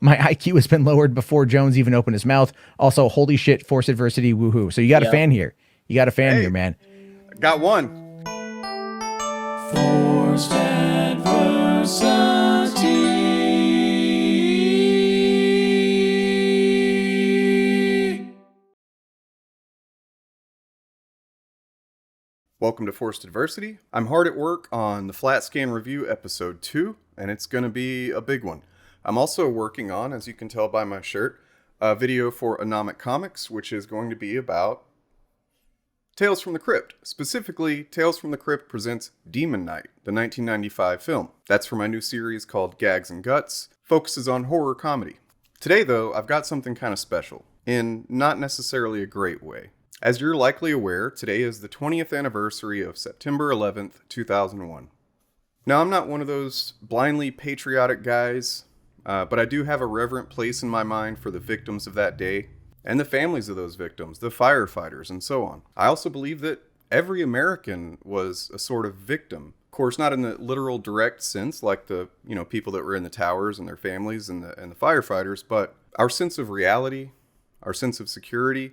My IQ has been lowered before Jones even opened his mouth. Also, holy shit, force adversity, woohoo. So you got a fan here. You got a fan here, man. Got one. Forced adversity. Welcome to Forced Adversity. I'm hard at work on the Flat Scan Review episode 2, and it's going to be a big one. I'm also working on, as you can tell by my shirt, a video for Anomic Comics, which is going to be about Tales from the Crypt. Specifically, Tales from the Crypt presents Demon Knight, the 1995 film. That's for my new series called Gags and Guts, focuses on horror comedy. Today, though, I've got something kind of special, in not necessarily a great way. As you're likely aware, today is the 20th anniversary of September 11th, 2001. Now, I'm not one of those blindly patriotic guys, but I do have a reverent place in my mind for the victims of that day, and the families of those victims, the firefighters, and so on. I also believe that every American was a sort of victim. Of course, not in the literal direct sense, like the people that were in the towers and their families and the firefighters, but our sense of reality, our sense of security,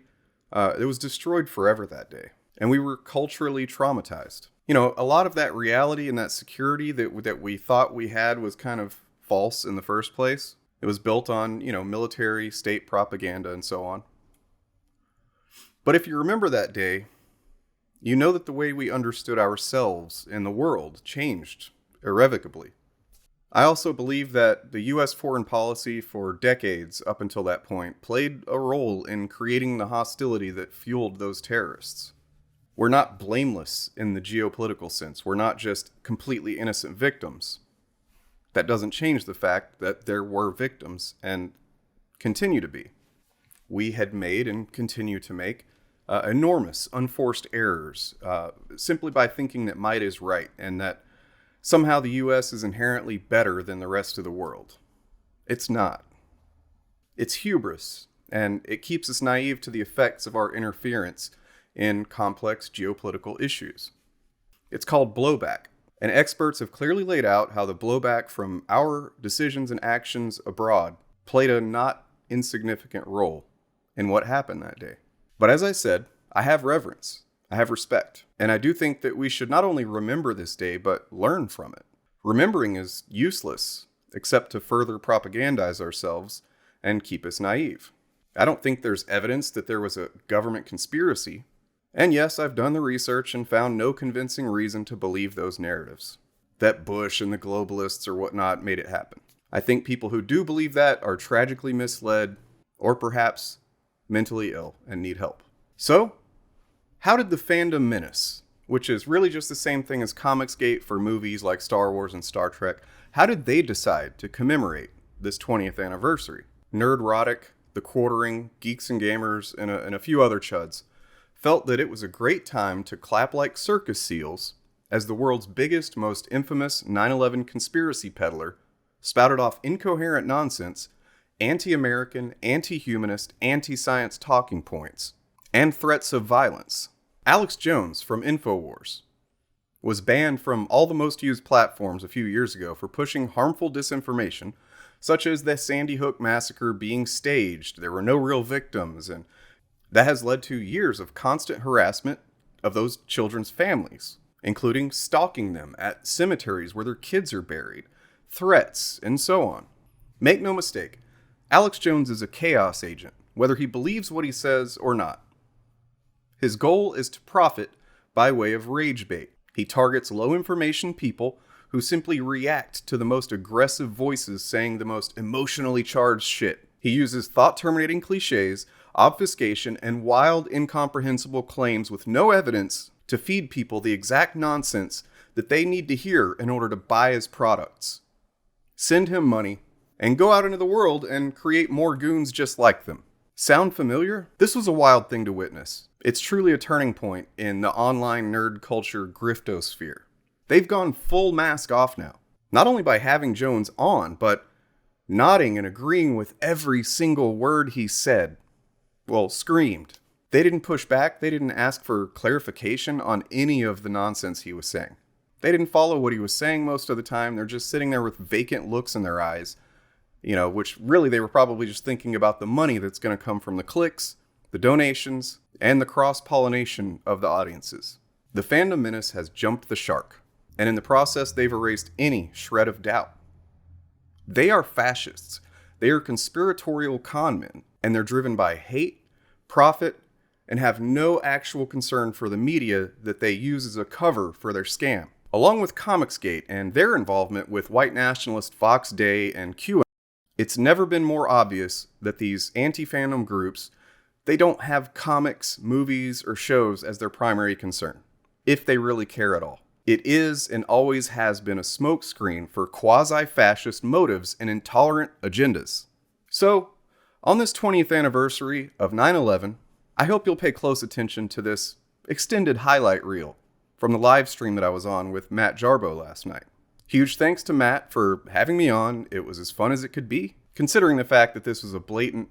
it was destroyed forever that day. And we were culturally traumatized. A lot of that reality and that security that we thought we had was kind of false in the first place. It was built on, military, state propaganda, and so on. But if you remember that day, you know that the way we understood ourselves and the world changed irrevocably. I also believe that the U.S. foreign policy for decades up until that point played a role in creating the hostility that fueled those terrorists. We're not blameless in the geopolitical sense. We're not just completely innocent victims. That doesn't change the fact that there were victims and continue to be. We had made and continue to make enormous unforced errors simply by thinking that might is right and that somehow the U.S. is inherently better than the rest of the world. It's not. It's hubris, and it keeps us naive to the effects of our interference in complex geopolitical issues. It's called blowback, and experts have clearly laid out how the blowback from our decisions and actions abroad played a not insignificant role in what happened that day. But as I said, I have reverence. I have respect, and I do think that we should not only remember this day, but learn from it. Remembering is useless, except to further propagandize ourselves and keep us naive. I don't think there's evidence that there was a government conspiracy, and yes, I've done the research and found no convincing reason to believe those narratives, that Bush and the globalists or whatnot made it happen. I think people who do believe that are tragically misled, or perhaps mentally ill and need help. So, how did the Fandom Menace, which is really just the same thing as Comicsgate for movies like Star Wars and Star Trek, how did they decide to commemorate this 20th anniversary? Nerdrotic, The Quartering, Geeks and Gamers, and a few other chuds felt that it was a great time to clap like circus seals as the world's biggest, most infamous 9/11 conspiracy peddler spouted off incoherent nonsense, anti-American, anti-humanist, anti-science talking points, and threats of violence. Alex Jones from InfoWars was banned from all the most used platforms a few years ago for pushing harmful disinformation, such as the Sandy Hook massacre being staged, there were no real victims, and that has led to years of constant harassment of those children's families, including stalking them at cemeteries where their kids are buried, threats, and so on. Make no mistake, Alex Jones is a chaos agent, whether he believes what he says or not. His goal is to profit by way of rage bait. He targets low-information people who simply react to the most aggressive voices saying the most emotionally charged shit. He uses thought-terminating cliches, obfuscation, and wild, incomprehensible claims with no evidence to feed people the exact nonsense that they need to hear in order to buy his products. Send him money, and go out into the world and create more goons just like them. Sound familiar? This was a wild thing to witness. It's truly a turning point in the online nerd culture griftosphere. They've gone full mask off now. Not only by having Jones on, but nodding and agreeing with every single word he said. Well, screamed. They didn't push back. They didn't ask for clarification on any of the nonsense he was saying. They didn't follow what he was saying most of the time. They're just sitting there with vacant looks in their eyes, which really they were probably just thinking about the money that's going to come from the clicks, the donations, and the cross-pollination of the audiences. The Fandom Menace has jumped the shark, and in the process, they've erased any shred of doubt. They are fascists. They are conspiratorial con men, and they're driven by hate, profit, and have no actual concern for the media that they use as a cover for their scam. Along with Comicsgate and their involvement with white nationalist Fox Day and QAnon, it's never been more obvious that these anti-fandom groups, they don't have comics, movies, or shows as their primary concern, if they really care at all. It is and always has been a smokescreen for quasi-fascist motives and intolerant agendas. So, on this 20th anniversary of 9/11, I hope you'll pay close attention to this extended highlight reel from the live stream that I was on with Matt Jarbo last night. Huge thanks to Matt for having me on. It was as fun as it could be, considering the fact that this was a blatant,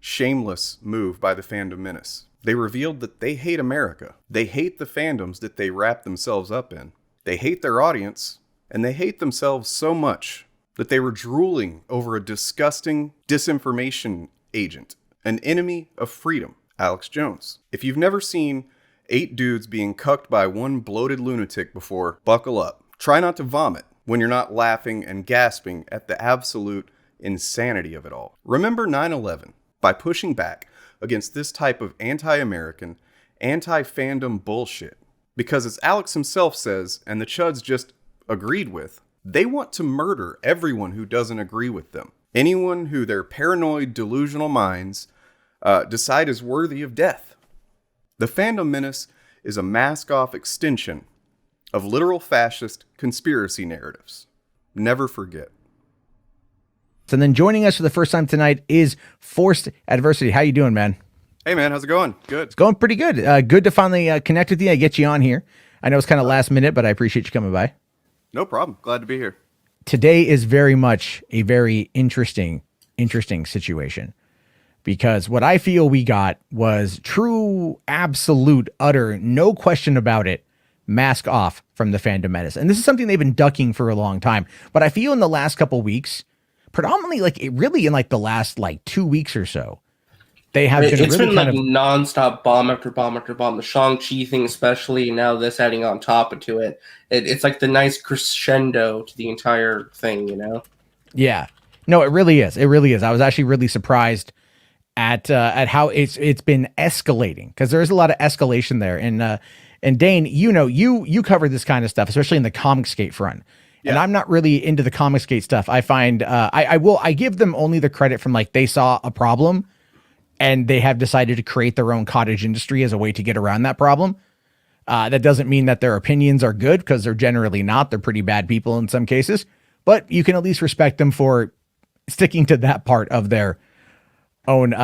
shameless move by the Fandom Menace. They revealed that they hate America. They hate the fandoms that they wrap themselves up in. They hate their audience, and they hate themselves so much that they were drooling over a disgusting disinformation agent, an enemy of freedom, Alex Jones. If you've never seen 8 dudes being cucked by one bloated lunatic before, buckle up. Try not to vomit when you're not laughing and gasping at the absolute insanity of it all. Remember 9/11 by pushing back against this type of anti-American, anti-fandom bullshit. Because as Alex himself says, and the Chuds just agreed with, they want to murder everyone who doesn't agree with them. Anyone who their paranoid, delusional minds decide is worthy of death. The Fandom Menace is a mask-off extension of literal fascist conspiracy narratives. Never forget. And then joining us for the first time tonight is Forced Adversity. How you doing, man? Hey, man. How's it going? Good. It's going pretty good. Good to finally connect with you. I get you on here. I know it's kind of last minute, but I appreciate you coming by. No problem. Glad to be here. Today is very much a very interesting situation, because what I feel we got was true, absolute, utter, no question about it, mask off from the Fandom Menace. And this is something they've been ducking for a long time. But I feel in the last couple weeks, predominantly really in the last 2 weeks or so, they have been it's really been nonstop bomb after bomb after bomb. The Shang-Chi thing especially, now this adding on top to it. It's like the nice crescendo to the entire thing, Yeah. No, it really is. It really is. I was actually really surprised at how it's been escalating, because there is a lot of escalation there. And Dane, you cover this kind of stuff, especially in the Comicsgate front. Yeah. And I'm not really into the Comicsgate stuff. I find I give them only the credit from they saw a problem and they have decided to create their own cottage industry as a way to get around that problem. That doesn't mean that their opinions are good, because they're generally not. They're pretty bad people in some cases, but you can at least respect them for sticking to that part of their own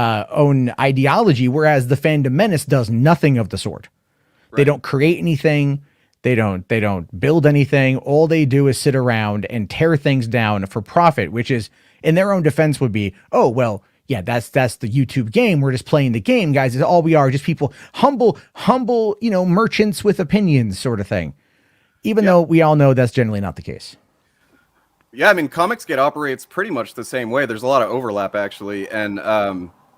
ideology. Whereas the Fandom Menace does nothing of the sort. Right. They don't create anything. They don't build anything. All they do is sit around and tear things down for profit, which is, in their own defense, would be, oh, well, yeah, that's the YouTube game. We're just playing the game, guys. It's all we are, just people, humble, merchants with opinions, sort of thing. Even though we all know that's generally not the case. Yeah, I mean, Comicsgate operates pretty much the same way. There's a lot of overlap, actually. And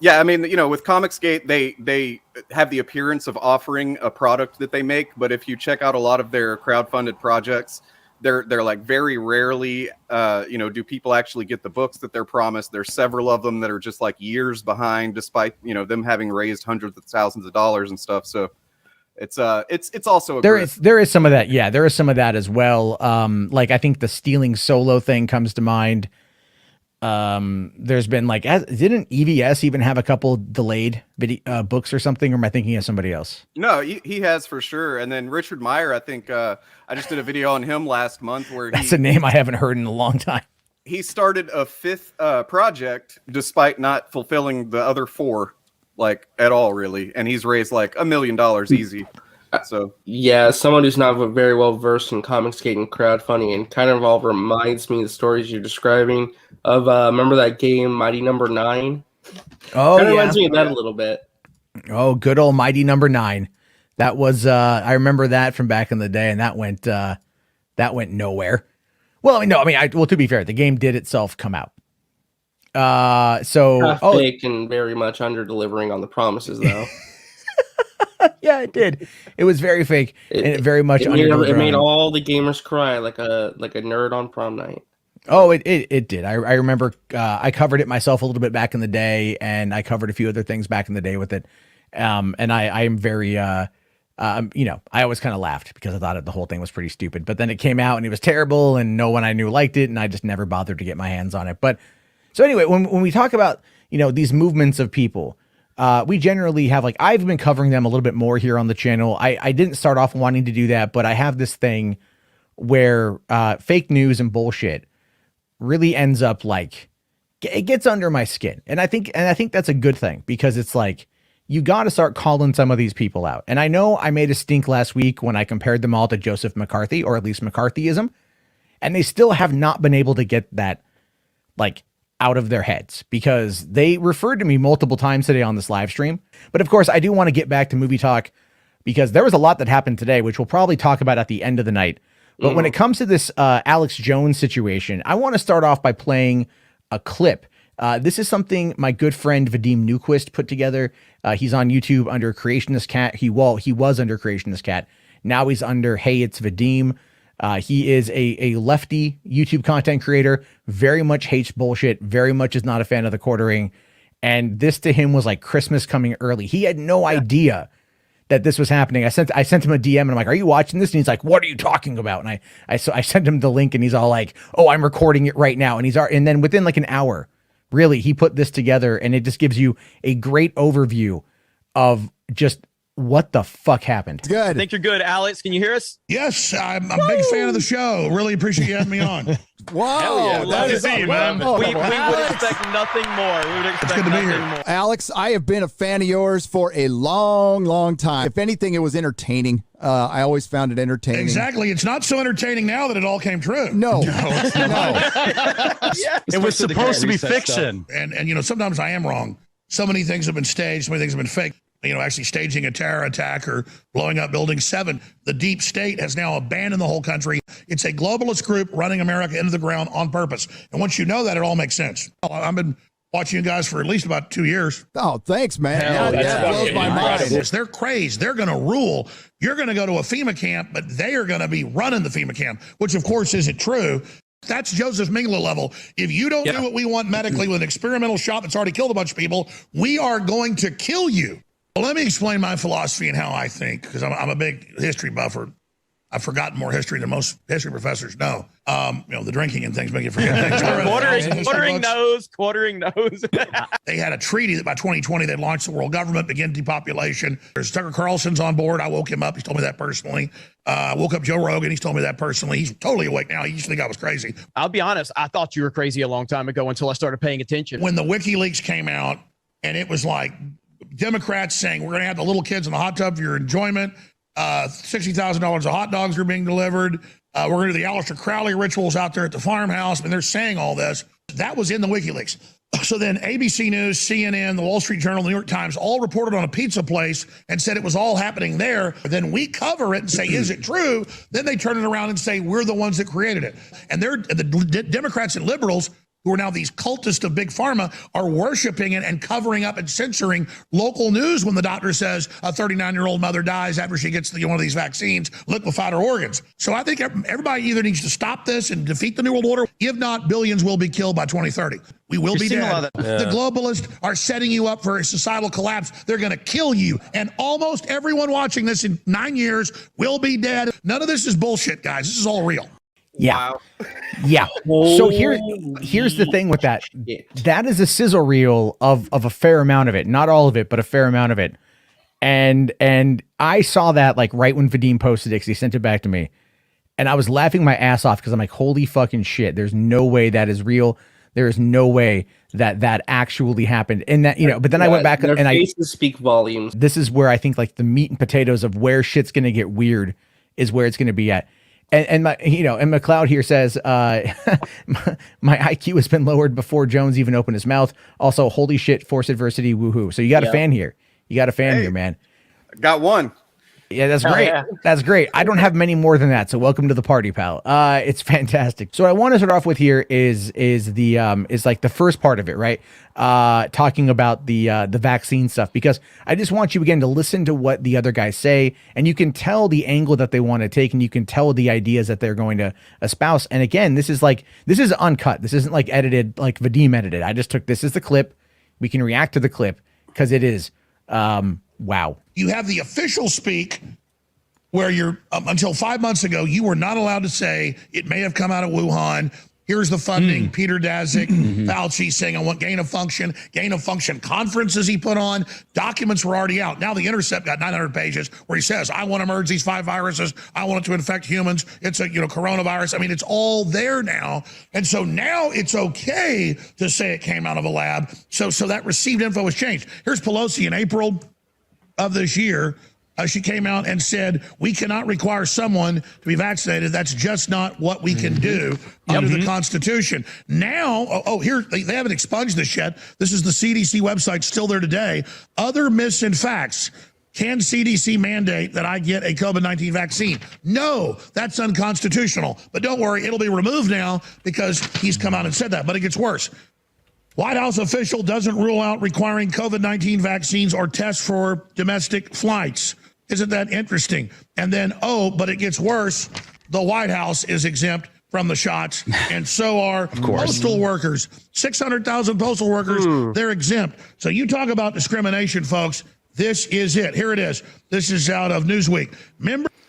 yeah, I mean, with Comicsgate, they have the appearance of offering a product that they make. But if you check out a lot of their crowdfunded projects, they're very rarely, do people actually get the books that they're promised. There's several of them that are just years behind, despite, them having raised hundreds of thousands of dollars and stuff. So it's also there is some of that. Yeah, there is some of that as well. I think the stealing Solo thing comes to mind. There's been didn't EVS even have a couple delayed books or something, or am I thinking of somebody else? No, he has for sure. And then Richard Meyer, I think I just did a video on him last month where that's a name I haven't heard in a long time. He started a 5th project despite not fulfilling the other 4 at all, really, and he's raised $1 million easy. So yeah, someone who's not very well versed in Comicsgate and crowdfunding, and kind of all reminds me of the stories you're describing of remember that game Mighty Number 9? Oh, kind of reminds me of that a little bit. Oh, good old Mighty Number 9. That was I remember that from back in the day, and that went nowhere. Well, to be fair, the game did itself come out. Fake and very much under delivering on the promises, though. Yeah, it did. It was very fake, and it very much it made all the gamers cry like a nerd on prom night. Oh, it did. I remember I covered it myself a little bit back in the day, and I covered a few other things back in the day with it. And I am very I always kind of laughed because I thought the whole thing was pretty stupid. But then it came out and it was terrible, and no one I knew liked it, and I just never bothered to get my hands on it. But so anyway, when we talk about these movements of people, we generally have I've been covering them a little bit more here on the channel. I didn't start off wanting to do that, but I have this thing where fake news and bullshit really ends up it gets under my skin. And I think that's a good thing, because it's you got to start calling some of these people out. And I know I made a stink last week when I compared them all to Joseph McCarthy, or at least McCarthyism, and they still have not been able to get that out of their heads, because they referred to me multiple times today on this live stream. But of course, I do want to get back to movie talk, because there was a lot that happened today, which we'll probably talk about at the end of the night. But when it comes to this Alex Jones situation, I want to start off by playing a clip. This is something my good friend Vadim Newquist put together. He's on YouTube under Creationist Cat. He was under Creationist Cat. Now he's under Hey It's Vadim. He is a lefty YouTube content creator, very much hates bullshit, very much is not a fan of the quartering. And this to him was like Christmas coming early. He had no idea that this was happening. I sent him a DM and I'm like, "Are you watching this?" And he's like, "What are you talking about?" And I sent him the link and he's all like, "Oh, I'm recording it right now." And then within an hour, really, he put this together, and it just gives you a great overview of just what the fuck happened. Good. I think you're good, Alex. Can you hear us? Yes, I'm a big fan of the show. Really appreciate you having me on. Wow. That is see you, man. We would expect nothing more. We would expect good to be nothing here. more. Alex, I have been a fan of yours for a long, long time. If anything, it was entertaining. I always found it entertaining. Exactly. It's not so entertaining now that it all came true. No. It was supposed to be fiction. And sometimes I am wrong. So many things have been staged. So many things have been fake. Actually staging a terror attack or blowing up Building 7. The deep state has now abandoned the whole country. It's a globalist group running America into the ground on purpose. And once you know that, it all makes sense. I've been watching you guys for at least about 2 years. Oh, thanks, man. That blows my mind. They're crazed. They're going to rule. You're going to go to a FEMA camp, but they are going to be running the FEMA camp, which of course isn't true. That's Joseph Mengele level. If you don't do what we want medically with an experimental shot that's already killed a bunch of people, we are going to kill you. Well, let me explain my philosophy and how I think, because I'm a big history buffer. I've forgotten more history than most history professors know. The drinking and things make you forget things. Quartering nose. They had a treaty that by 2020 they'd launch the world government, begin depopulation. There's Tucker Carlson's on board. I woke him up. He's told me that personally. I woke up Joe Rogan. He's told me that personally. He's totally awake now. He used to think I was crazy. I'll be honest. I thought you were crazy a long time ago until I started paying attention. When the WikiLeaks came out, and it was like Democrats saying, we're going to have the little kids in the hot tub for your enjoyment. $60,000 of hot dogs are being delivered. We're going to do the Aleister Crowley rituals out there at the farmhouse. And they're saying all this. That was in the WikiLeaks. So then ABC News, CNN, the Wall Street Journal, the New York Times all reported on a pizza place and said it was all happening there. Then we cover it and say, is it true? Then they turn it around and say, we're the ones that created it. And the Democrats and liberals, who are now these cultists of big pharma, are worshiping it and covering up and censoring local news when the doctor says a 39-year-old mother dies after she gets one of these vaccines, liquefied her organs. So I think everybody either needs to stop this and defeat the New World Order. If not, billions will be killed by 2030. We will be dead. The globalists are setting you up for a societal collapse. They're going to kill you. And almost everyone watching this in 9 years will be dead. None of this is bullshit, guys. This is all real. Yeah. Wow. Yeah. So here's the thing with that. That is a sizzle reel of a fair amount of it. Not all of it, but a fair amount of it. And I saw that right when Vadim posted it, because he sent it back to me. And I was laughing my ass off because I'm like, holy fucking shit. There's no way that is real. There is no way that actually happened. And that, but then I went back and faces speak volumes. This is where I think the meat and potatoes of where shit's going to get weird is where it's going to be at. And McLeod here says, my IQ has been lowered before Jones even opened his mouth. Also, holy shit, force adversity, woohoo. So you got a fan here. You got a fan here, man. Got one. Yeah, that's Hell great. yeah. That's great. I don't have many more than that, so welcome to the party, pal. It's fantastic. So what I want to start off with here is like the first part of it, right? Talking about the vaccine stuff, because I just want you again to listen to what the other guys say, and you can tell the angle that they want to take, and you can tell the ideas that they're going to espouse. And again, this is uncut. This isn't like edited, like Vadim edited. I just took this as the clip. We can react to the clip because it is wow. You have the official speak where you're until 5 months ago, you were not allowed to say it may have come out of Wuhan. Here's the funding. Peter Daszak, Fauci saying, I want gain of function conferences he put on. Documents were already out. Now The Intercept got 900 pages where he says, I want to merge these 5 viruses. I want it to infect humans. It's a coronavirus. I mean, it's all there now. And so now it's okay to say it came out of a lab. So that received info has changed. Here's Pelosi in April of this year. She came out and said, we cannot require someone to be vaccinated. That's just not what we can do under the Constitution. Now, here, they haven't expunged this yet. This is the CDC website, still there today. Other myths and facts. Can CDC mandate that I get a COVID-19 vaccine? No, that's unconstitutional. But don't worry, it'll be removed now because he's come out and said that. But it gets worse. White House official doesn't rule out requiring COVID-19 vaccines or tests for domestic flights. Isn't that interesting? And then, but it gets worse. The White House is exempt from the shots, and so are postal workers. 600,000 postal workers, they're exempt. So you talk about discrimination, folks. This is it. Here it is. This is out of Newsweek.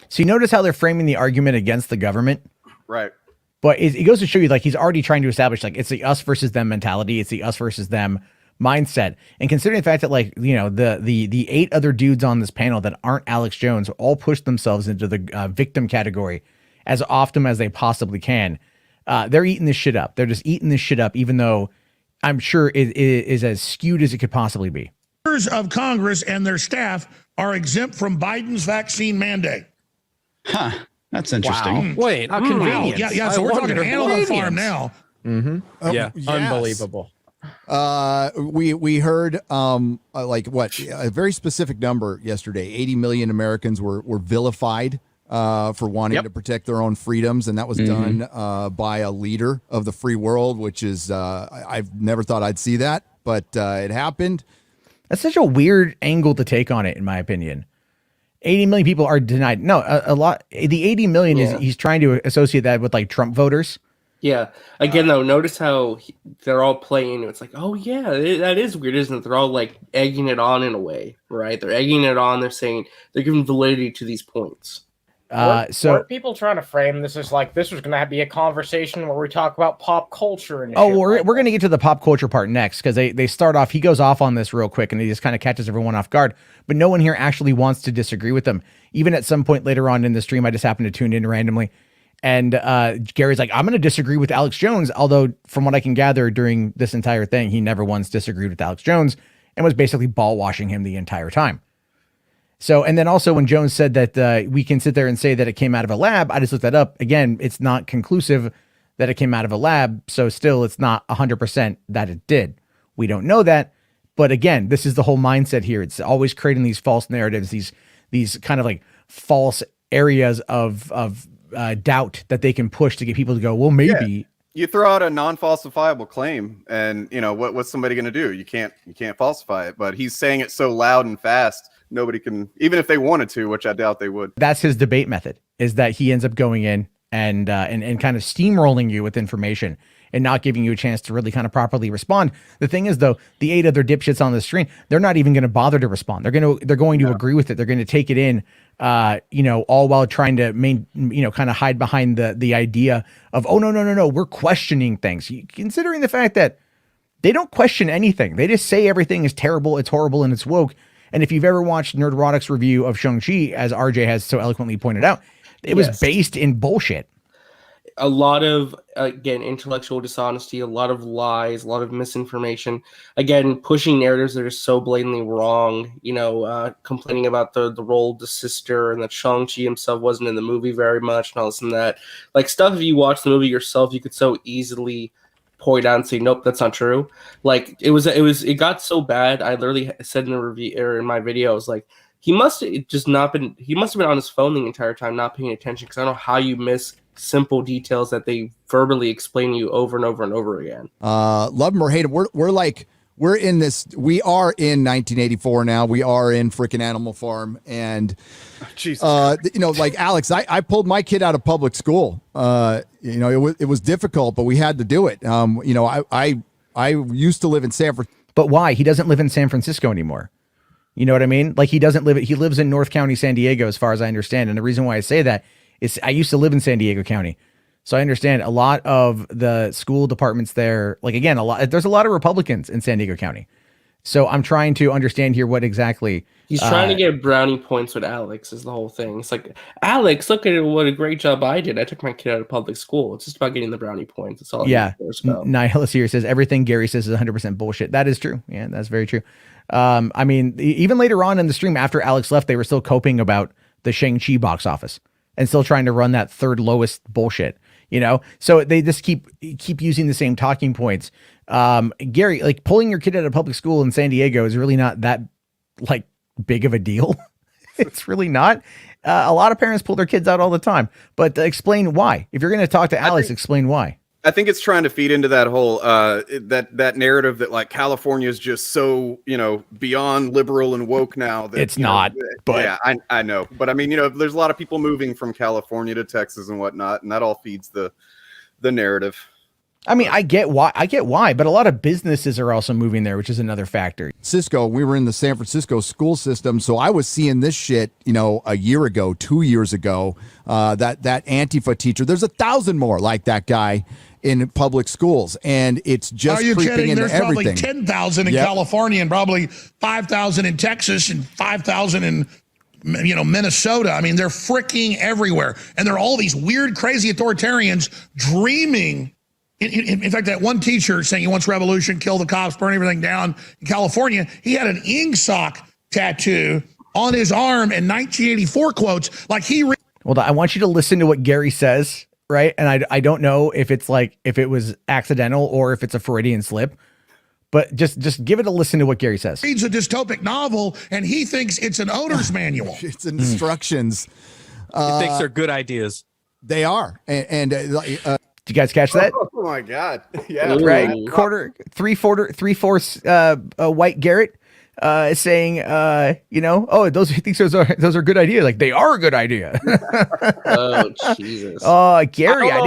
So you notice how they're framing the argument against the government? Right. But it goes to show you, like, he's already trying to establish, like, it's the us versus them mentality. It's the us versus them mindset. And considering the fact that, like, the 8 other dudes on this panel that aren't Alex Jones all push themselves into the victim category as often as they possibly can, they're eating this shit up. They're just eating this shit up, even though I'm sure it is as skewed as it could possibly be. Members of Congress and their staff are exempt from Biden's vaccine mandate. Huh. That's interesting. Wow. Wait, how convenient. Yeah, so we're talking Animal Farm now. Yeah, yes. unbelievable. We heard a very specific number yesterday. 80 million Americans were vilified for wanting to protect their own freedoms, and that was done by a leader of the free world, which is I've never thought I'd see that, but it happened. That's such a weird angle to take on it, in my opinion. 80 million people are denied. No, a lot. The 80 million is he's trying to associate that with, like, Trump voters. Yeah. Again, though, notice how they're all playing. It's like, oh, yeah, that is weird, isn't it? They're all, like, egging it on in a way, right? They're egging it on. They're saying they're giving validity to these points. Were people trying to frame this as like this was going to be a conversation where we talk about pop culture and we're going to get to the pop culture part next, because they start off, he goes off on this real quick and he just kind of catches everyone off guard, but no one here actually wants to disagree with them. Even at some point later on in the stream, I just happened to tune in randomly, and Gary's like, I'm going to disagree with Alex Jones, although from what I can gather during this entire thing, he never once disagreed with Alex Jones and was basically ball washing him the entire time. So, and then also when Jones said that we can sit there and say that it came out of a lab, I just looked that up. Again, it's not conclusive that it came out of a lab. So still, it's not 100% that it did. We don't know that. But again, this is the whole mindset here. It's always creating these false narratives, these kind of like false areas of doubt that they can push to get people to go, well, maybe. Yeah. You throw out a non-falsifiable claim, and what's somebody going to do? You can't falsify it. But he's saying it so loud and fast, nobody can, even if they wanted to, which I doubt they would. That's his debate method, is that he ends up going in and kind of steamrolling you with information and not giving you a chance to really kind of properly respond. The thing is, though, the 8 other dipshits on the screen, they're not even going to bother to respond. They're going to agree with it. They're going to take it in, all while trying to kind of hide behind the idea of, oh, no, we're questioning things. Considering the fact that they don't question anything. They just say everything is terrible, it's horrible, and it's woke. And if you've ever watched Nerdrotic's review of Shang-Chi, as RJ has so eloquently pointed out, it was based in bullshit. A lot of, again, intellectual dishonesty, a lot of lies, a lot of misinformation. Again, pushing narratives that are so blatantly wrong, complaining about the role of the sister and that Shang-Chi himself wasn't in the movie very much and all this and that. Like, stuff, if you watch the movie yourself, you could so easily point out and say, nope, that's not true. Like, it got so bad, I literally said in a review or in my video, I was like, he must have just not been. He must have been on his phone the entire time, not paying attention. Because I don't know how you miss simple details that they verbally explain to you over and over and over again. Love him or hate him, we're in this. We are in 1984 now. We are in freaking Animal Farm, and like Alex, I pulled my kid out of public school. It was difficult, but we had to do it. I used to live in San Francisco. But why? He doesn't live in San Francisco anymore. You know what I mean? Like he lives in North County, San Diego, as far as I understand. And the reason why I say that is I used to live in San Diego County. So I understand a lot of the school departments there, like again, there's a lot of Republicans in San Diego County. So I'm trying to understand here what exactly he's trying to get brownie points with Alex is the whole thing. It's like, Alex, look at what a great job I did. I took my kid out of public school. It's just about getting the brownie points. That's all. Yeah. Nihilus here says everything Gary says is 100% bullshit. That is true. Yeah, that's very true. I mean, even later on in the stream after Alex left, they were still coping about the Shang-Chi box office and still trying to run that third lowest bullshit, So they just keep using the same talking points. Gary, like pulling your kid out of public school in San Diego is really not that like big of a deal. It's really not. A lot of parents pull their kids out all the time, but explain why. If you're going to talk to Alex, explain why. I think it's trying to feed into that whole that narrative that like California is just so beyond liberal and woke now that it's not. But yeah, I know. But I mean, there's a lot of people moving from California to Texas and whatnot, and that all feeds the narrative. I mean, I get why, but a lot of businesses are also moving there, which is another factor. Cisco, we were in the San Francisco school system, so I was seeing this shit, a year ago, 2 years ago. That Antifa teacher, there's 1,000 more like that guy in public schools, and it's just are you creeping kidding? into There's everything. Probably 10,000 in California, and probably 5,000 in Texas, and 5,000 in Minnesota. I mean, they're freaking everywhere, and they're all these weird, crazy authoritarians dreaming. In fact, that one teacher saying he wants revolution, kill the cops, burn everything down in California, he had an ingsoc tattoo on his arm in 1984 quotes. Like well, I want you to listen to what Gary says, right? And I don't know if it's like, if it was accidental or if it's a Freudian slip, but just give it a listen to what Gary says. Reads a dystopic novel and he thinks it's an owner's manual. It's instructions. He thinks they're good ideas. They are. Did you guys catch that? Oh my God! Yeah, right. Three-fourths white Garrett saying, those he thinks those are good ideas. Like they are a good idea. Oh Jesus! Gary, I don't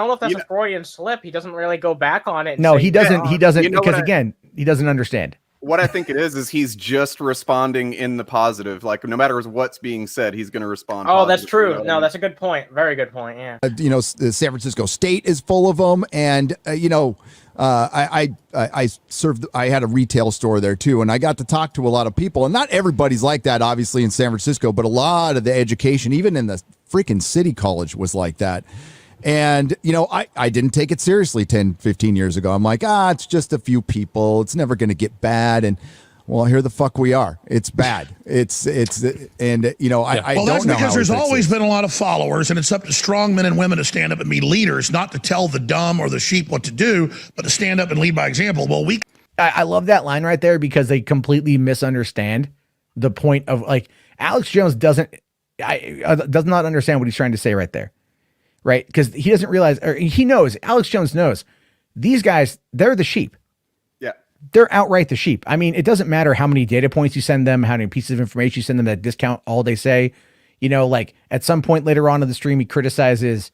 know if that's a Freudian slip. He doesn't really go back on it. No, he doesn't. He doesn't because again, he doesn't understand. What I think it is he's just responding in the positive. Like no matter what's being said, he's going to respond. Oh, that's true. No, that's a good point. Very good point. Yeah. The San Francisco State is full of them, and I had a retail store there too, and I got to talk to a lot of people, and not everybody's like that, obviously, in San Francisco, but a lot of the education, even in the freaking city college, was like that. And, I didn't take it seriously 10, 15 years ago. I'm like, it's just a few people. It's never going to get bad. And, well, here the fuck we are. It's bad. I don't know. Well, that's because there's always been a lot of followers, and it's up to strong men and women to stand up and be leaders, not to tell the dumb or the sheep what to do, but to stand up and lead by example. Well, I love that line right there because they completely misunderstand the point of like Alex Jones does not understand what he's trying to say right there. Right. Because he doesn't realize, or he knows, Alex Jones knows these guys, they're the sheep. Yeah. They're outright the sheep. I mean, it doesn't matter how many data points you send them, how many pieces of information you send them that discount all they say. Like at some point later on in the stream, he criticizes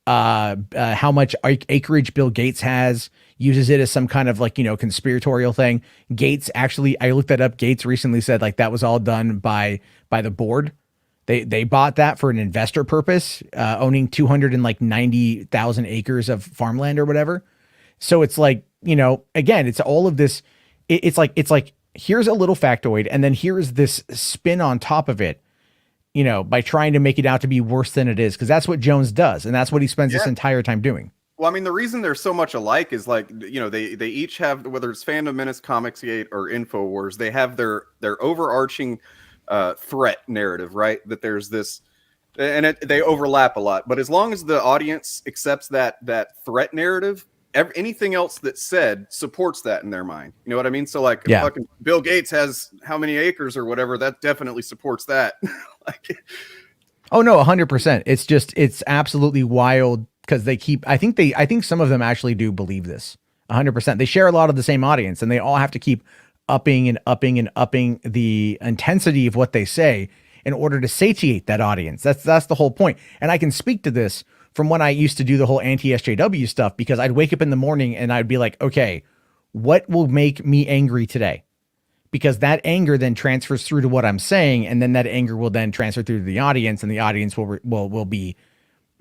how much acreage Bill Gates has, uses it as some kind of conspiratorial thing. Gates actually, I looked that up. Gates recently said like that was all done by the board. They bought that for an investor purpose, owning 290,000 acres of farmland or whatever. So it's like, again, it's all of this. It's like here's a little factoid, and then here's this spin on top of it, by trying to make it out to be worse than it is, because that's what Jones does, and that's what he spends this entire time doing. Well, I mean, the reason they're so much alike is they each have, whether it's Fandom Menace, Comicsgate, or InfoWars, they have their overarching threat narrative, right? That there's this, and they overlap a lot. But as long as the audience accepts that threat narrative, anything else that's said supports that in their mind. You know what I mean? So like, Yeah. fucking Bill Gates has how many acres or whatever, that definitely supports that. Like, Oh no, 100%. It's absolutely wild because I think some of them actually do believe this 100%. They share a lot of the same audience, and they all have to keep upping and upping and upping the intensity of what they say in order to satiate that audience. That's the whole point. And I can speak to this from when I used to do the whole anti-SJW stuff, because I'd wake up in the morning and I'd be like, okay, what will make me angry today? Because that anger then transfers through to what I'm saying, and then that anger will then transfer through to the audience, and the audience will be,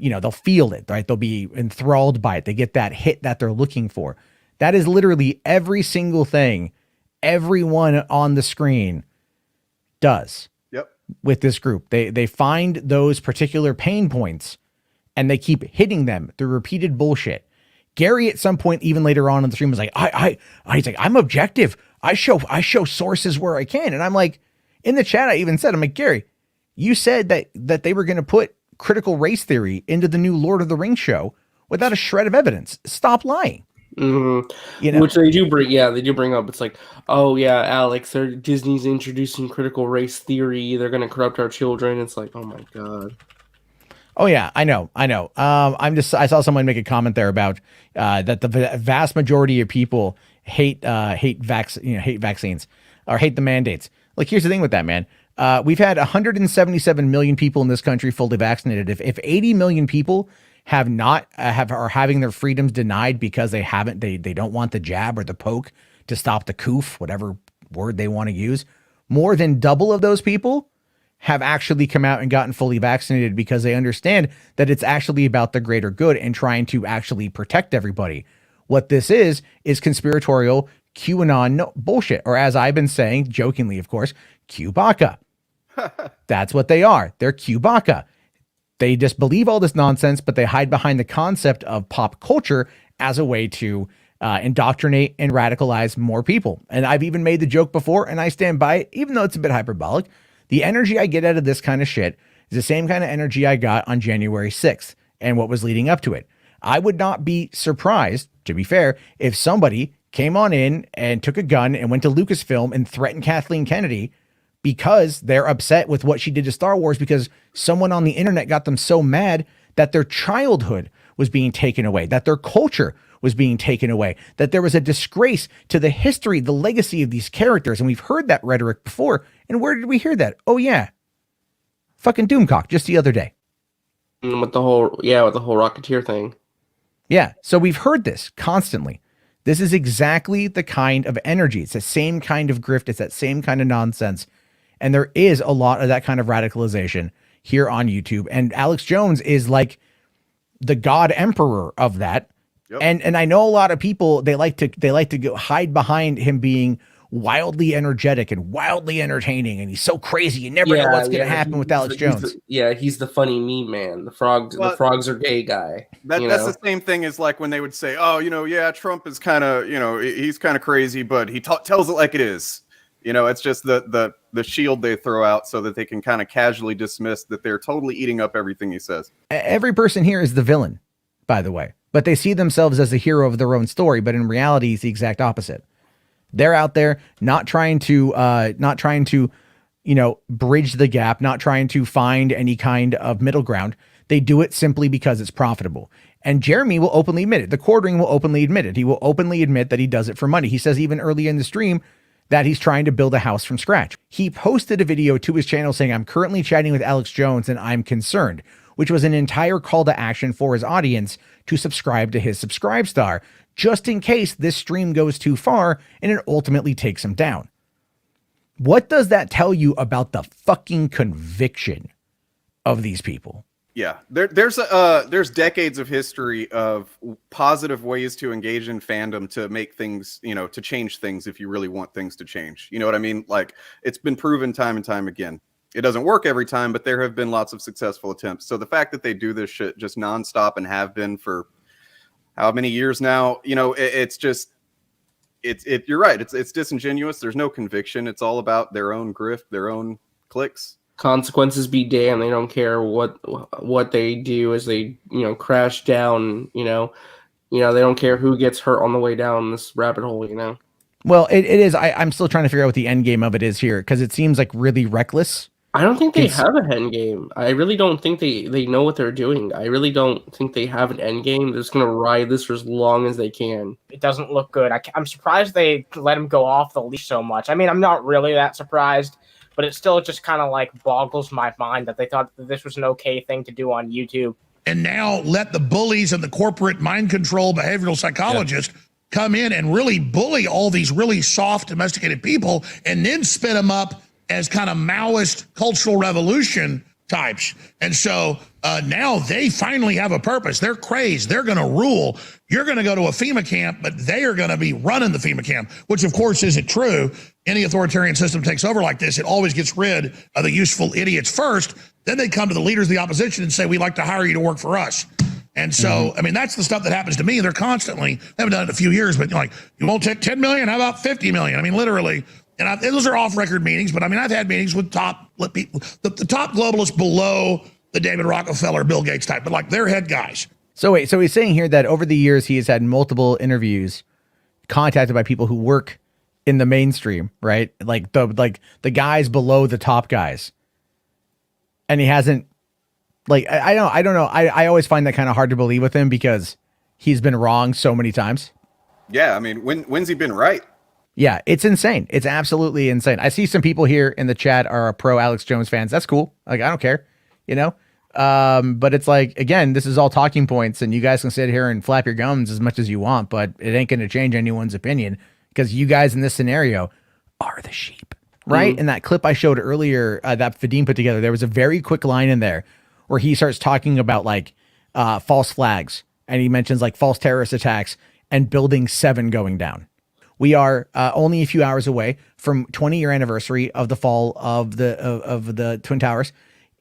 they'll feel it, right? They'll be enthralled by it. They get that hit that they're looking for. That is literally every single thing everyone on the screen does. Yep. With this group. They find those particular pain points and they keep hitting them through repeated bullshit. Gary at some point, even later on in the stream, was like, he's like, I'm objective. I show sources where I can. And I'm like, in the chat, I even said, I'm like, Gary, you said that they were going to put critical race theory into the new Lord of the Rings show without a shred of evidence. Stop lying. Mm-hmm. Which they do bring up. It's like, oh yeah, Alex, Disney's introducing critical race theory. They're going to corrupt our children. It's like, oh my God. Oh yeah, I know. I saw someone make a comment there about that the vast majority of people hate vaccines or hate the mandates. Like, here's the thing with that, man. We've had 177 million people in this country fully vaccinated. If 80 million people are having their freedoms denied because they don't want the jab or the poke to stop the coof, whatever word they want to use, more than double of those people have actually come out and gotten fully vaccinated because they understand that it's actually about the greater good and trying to actually protect everybody. What this is conspiratorial QAnon bullshit, or as I've been saying, jokingly, of course, Q-Baka. That's what they are. They're Q-Baka. They just believe all this nonsense, but they hide behind the concept of pop culture as a way to indoctrinate and radicalize more people. And I've even made the joke before, and I stand by it, even though it's a bit hyperbolic. The energy I get out of this kind of shit is the same kind of energy I got on January 6th and what was leading up to it. I would not be surprised, to be fair, if somebody came on in and took a gun and went to Lucasfilm and threatened Kathleen Kennedy because they're upset with what she did to Star Wars, because someone on the internet got them so mad that their childhood was being taken away, that their culture was being taken away, that there was a disgrace to the history, the legacy of these characters. And we've heard that rhetoric before. And where did we hear that? Oh yeah. Fucking Doomcock just the other day. With the whole Rocketeer thing. Yeah. So we've heard this constantly. This is exactly the kind of energy. It's the same kind of grift. It's that same kind of nonsense. And there is a lot of that kind of radicalization here on YouTube. And Alex Jones is like the God Emperor of that. Yep. And I know a lot of people, they like to go hide behind him being wildly energetic and wildly entertaining, and he's so crazy. You never know what's going to happen with Alex Jones. He's the funny meme man. The frogs are gay guy. That's the same thing as like when they would say, oh, Trump is kind of, he's kind of crazy, but he tells it like it is. It's just the shield they throw out so that they can kind of casually dismiss that they're totally eating up everything he says. Every person here is the villain, by the way, but they see themselves as a hero of their own story. But in reality, it's the exact opposite. They're out there not trying to, bridge the gap, not trying to find any kind of middle ground. They do it simply because it's profitable. And Jeremy will openly admit it. The Quartering will openly admit it. He will openly admit that he does it for money. He says even early in the stream that he's trying to build a house from scratch. He posted a video to his channel saying, I'm currently chatting with Alex Jones and I'm concerned, which was an entire call to action for his audience to subscribe to his Subscribe Star, just in case this stream goes too far and it ultimately takes him down. What does that tell you about the fucking conviction of these people? Yeah, there's decades of history of positive ways to engage in fandom to make things, to change things if you really want things to change. You know what I mean? Like, it's been proven time and time again. It doesn't work every time, but there have been lots of successful attempts. So the fact that they do this shit just nonstop and have been for how many years now, it's just, you're right. It's disingenuous. There's no conviction. It's all about their own grift, their own clicks. Consequences be damned. They don't care what they do as they, crash down, You know, they don't care who gets hurt on the way down this rabbit hole, you know? Well, it is. I'm still trying to figure out what the end game of it is here because it seems like really reckless. I don't think they have an end game. I really don't think they know what they're doing. I really don't think they have an end game. They're just going to ride this for as long as they can. It doesn't look good. I'm surprised they let him go off the leash so much. I mean, I'm not really that surprised, but it still just kind of like boggles my mind that they thought that this was an okay thing to do on YouTube. And now let the bullies and the corporate mind control behavioral psychologists come in and really bully all these really soft domesticated people and then spin them up as kind of Maoist cultural revolution types. And so now they finally have a purpose. They're crazed. They're going to rule. You're going to go to a FEMA camp, but they are going to be running the FEMA camp, which of course isn't true. Any authoritarian system takes over like this, it always gets rid of the useful idiots first. Then they come to the leaders of the opposition and say, we'd like to hire you to work for us. And so, I mean, that's the stuff that happens to me. They're constantly, they haven't done it in a few years, but like, you won't take 10 million? How about 50 million? I mean, literally. And those are off-record meetings, but I mean, I've had meetings with top people, the top globalists below the David Rockefeller, Bill Gates type, but like they're head guys. So wait, so he's saying here that over the years he has had multiple interviews contacted by people who work in the mainstream, right? Like the guys below the top guys, and he hasn't. Like I don't know. I always find that kind of hard to believe with him because he's been wrong so many times. Yeah, I mean, when's he been right? Yeah, it's insane. It's absolutely insane. I see some people here in the chat are pro Alex Jones fans. That's cool. Like, I don't care, you know? But it's like, again, this is all talking points and you guys can sit here and flap your gums as much as you want, but it ain't going to change anyone's opinion because you guys in this scenario are the sheep, right? In that clip I showed earlier that Vadim put together, there was a very quick line in there where he starts talking about like false flags and he mentions like false terrorist attacks and Building 7 going down. We are only a few hours away from 20-year anniversary of the fall of the Twin Towers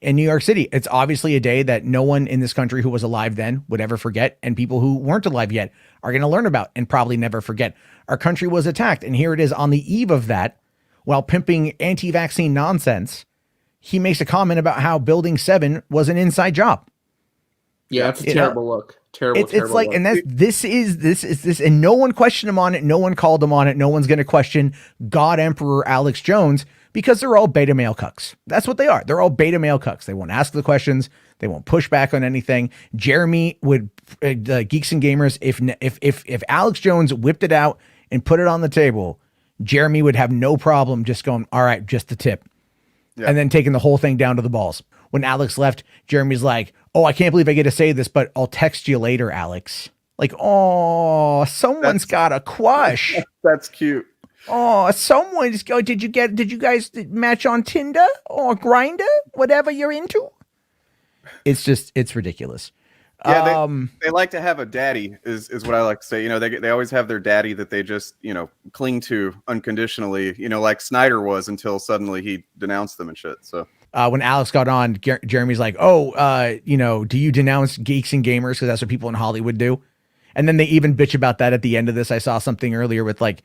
in New York City. It's obviously a day that no one in this country who was alive then would ever forget, and people who weren't alive yet are going to learn about and probably never forget. Our country was attacked, and here it is on the eve of that, while pimping anti-vaccine nonsense, he makes a comment about how Building 7 was an inside job. Yeah, it's a terrible look. Terrible. It's like, look. and this is, and no one questioned him on it. No one called him on it. No one's going to question God Emperor Alex Jones because they're all beta male cucks. That's what they are. They're all beta male cucks. They won't ask the questions. They won't push back on anything. Jeremy would, Geeks and Gamers, if Alex Jones whipped it out and put it on the table, Jeremy would have no problem just going, all right, just the tip. Yeah. And then taking the whole thing down to the balls. When Alex left, Jeremy's like, oh, I can't believe I get to say this, but I'll text you later, Alex. Like, oh, someone's got a crush. That's cute. Oh, someone's go. Did you guys match on Tinder or Grindr? Whatever you're into. It's ridiculous. Yeah, they like to have a daddy is what I like to say. You know, they always have their daddy that they just, you know, cling to unconditionally, you know, like Snyder was until suddenly he denounced them and shit. So when Alex got on, Jeremy's like, oh, you know, do you denounce Geeks and Gamers? Because that's what people in Hollywood do. And then they even bitch about that at the end of this. I saw something earlier with like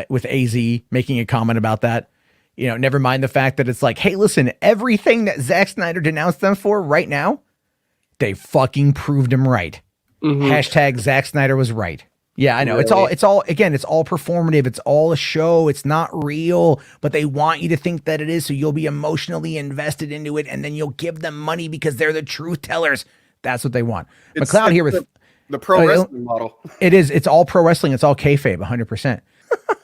with AZ making a comment about that. You know, never mind the fact that it's like, hey, listen, everything that Zack Snyder denounced them for right now, they fucking proved him right. Hashtag Zack Snyder was right. Yeah, I know. Really? It's all performative. It's all a show. It's not real, but they want you to think that it is. So you'll be emotionally invested into it. And then you'll give them money because they're the truth tellers. That's what they want. McLeod here with the pro wrestling model. It is. It's all pro wrestling. It's all kayfabe 100%.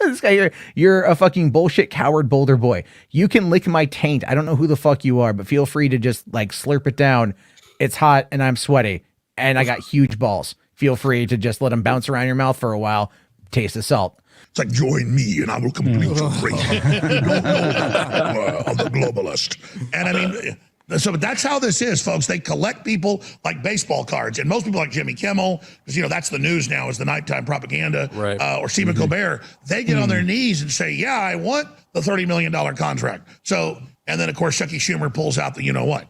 This guy here, you're a fucking bullshit coward boulder boy. You can lick my taint. I don't know who the fuck you are, but feel free to just like slurp it down. It's hot and I'm sweaty and I got huge balls. Feel free to just let them bounce around your mouth for a while. Taste the salt. It's like, join me and I will complete your crazy. You don't know I'm the globalist. And I mean, so that's how this is, folks. They collect people like baseball cards. And most people like Jimmy Kimmel, because, you know, that's the news now is the nighttime propaganda, right. Or Stephen Colbert. They get on their knees and say, yeah, I want the $30 million contract. So, and then, of course, Chucky Schumer pulls out the you-know-what.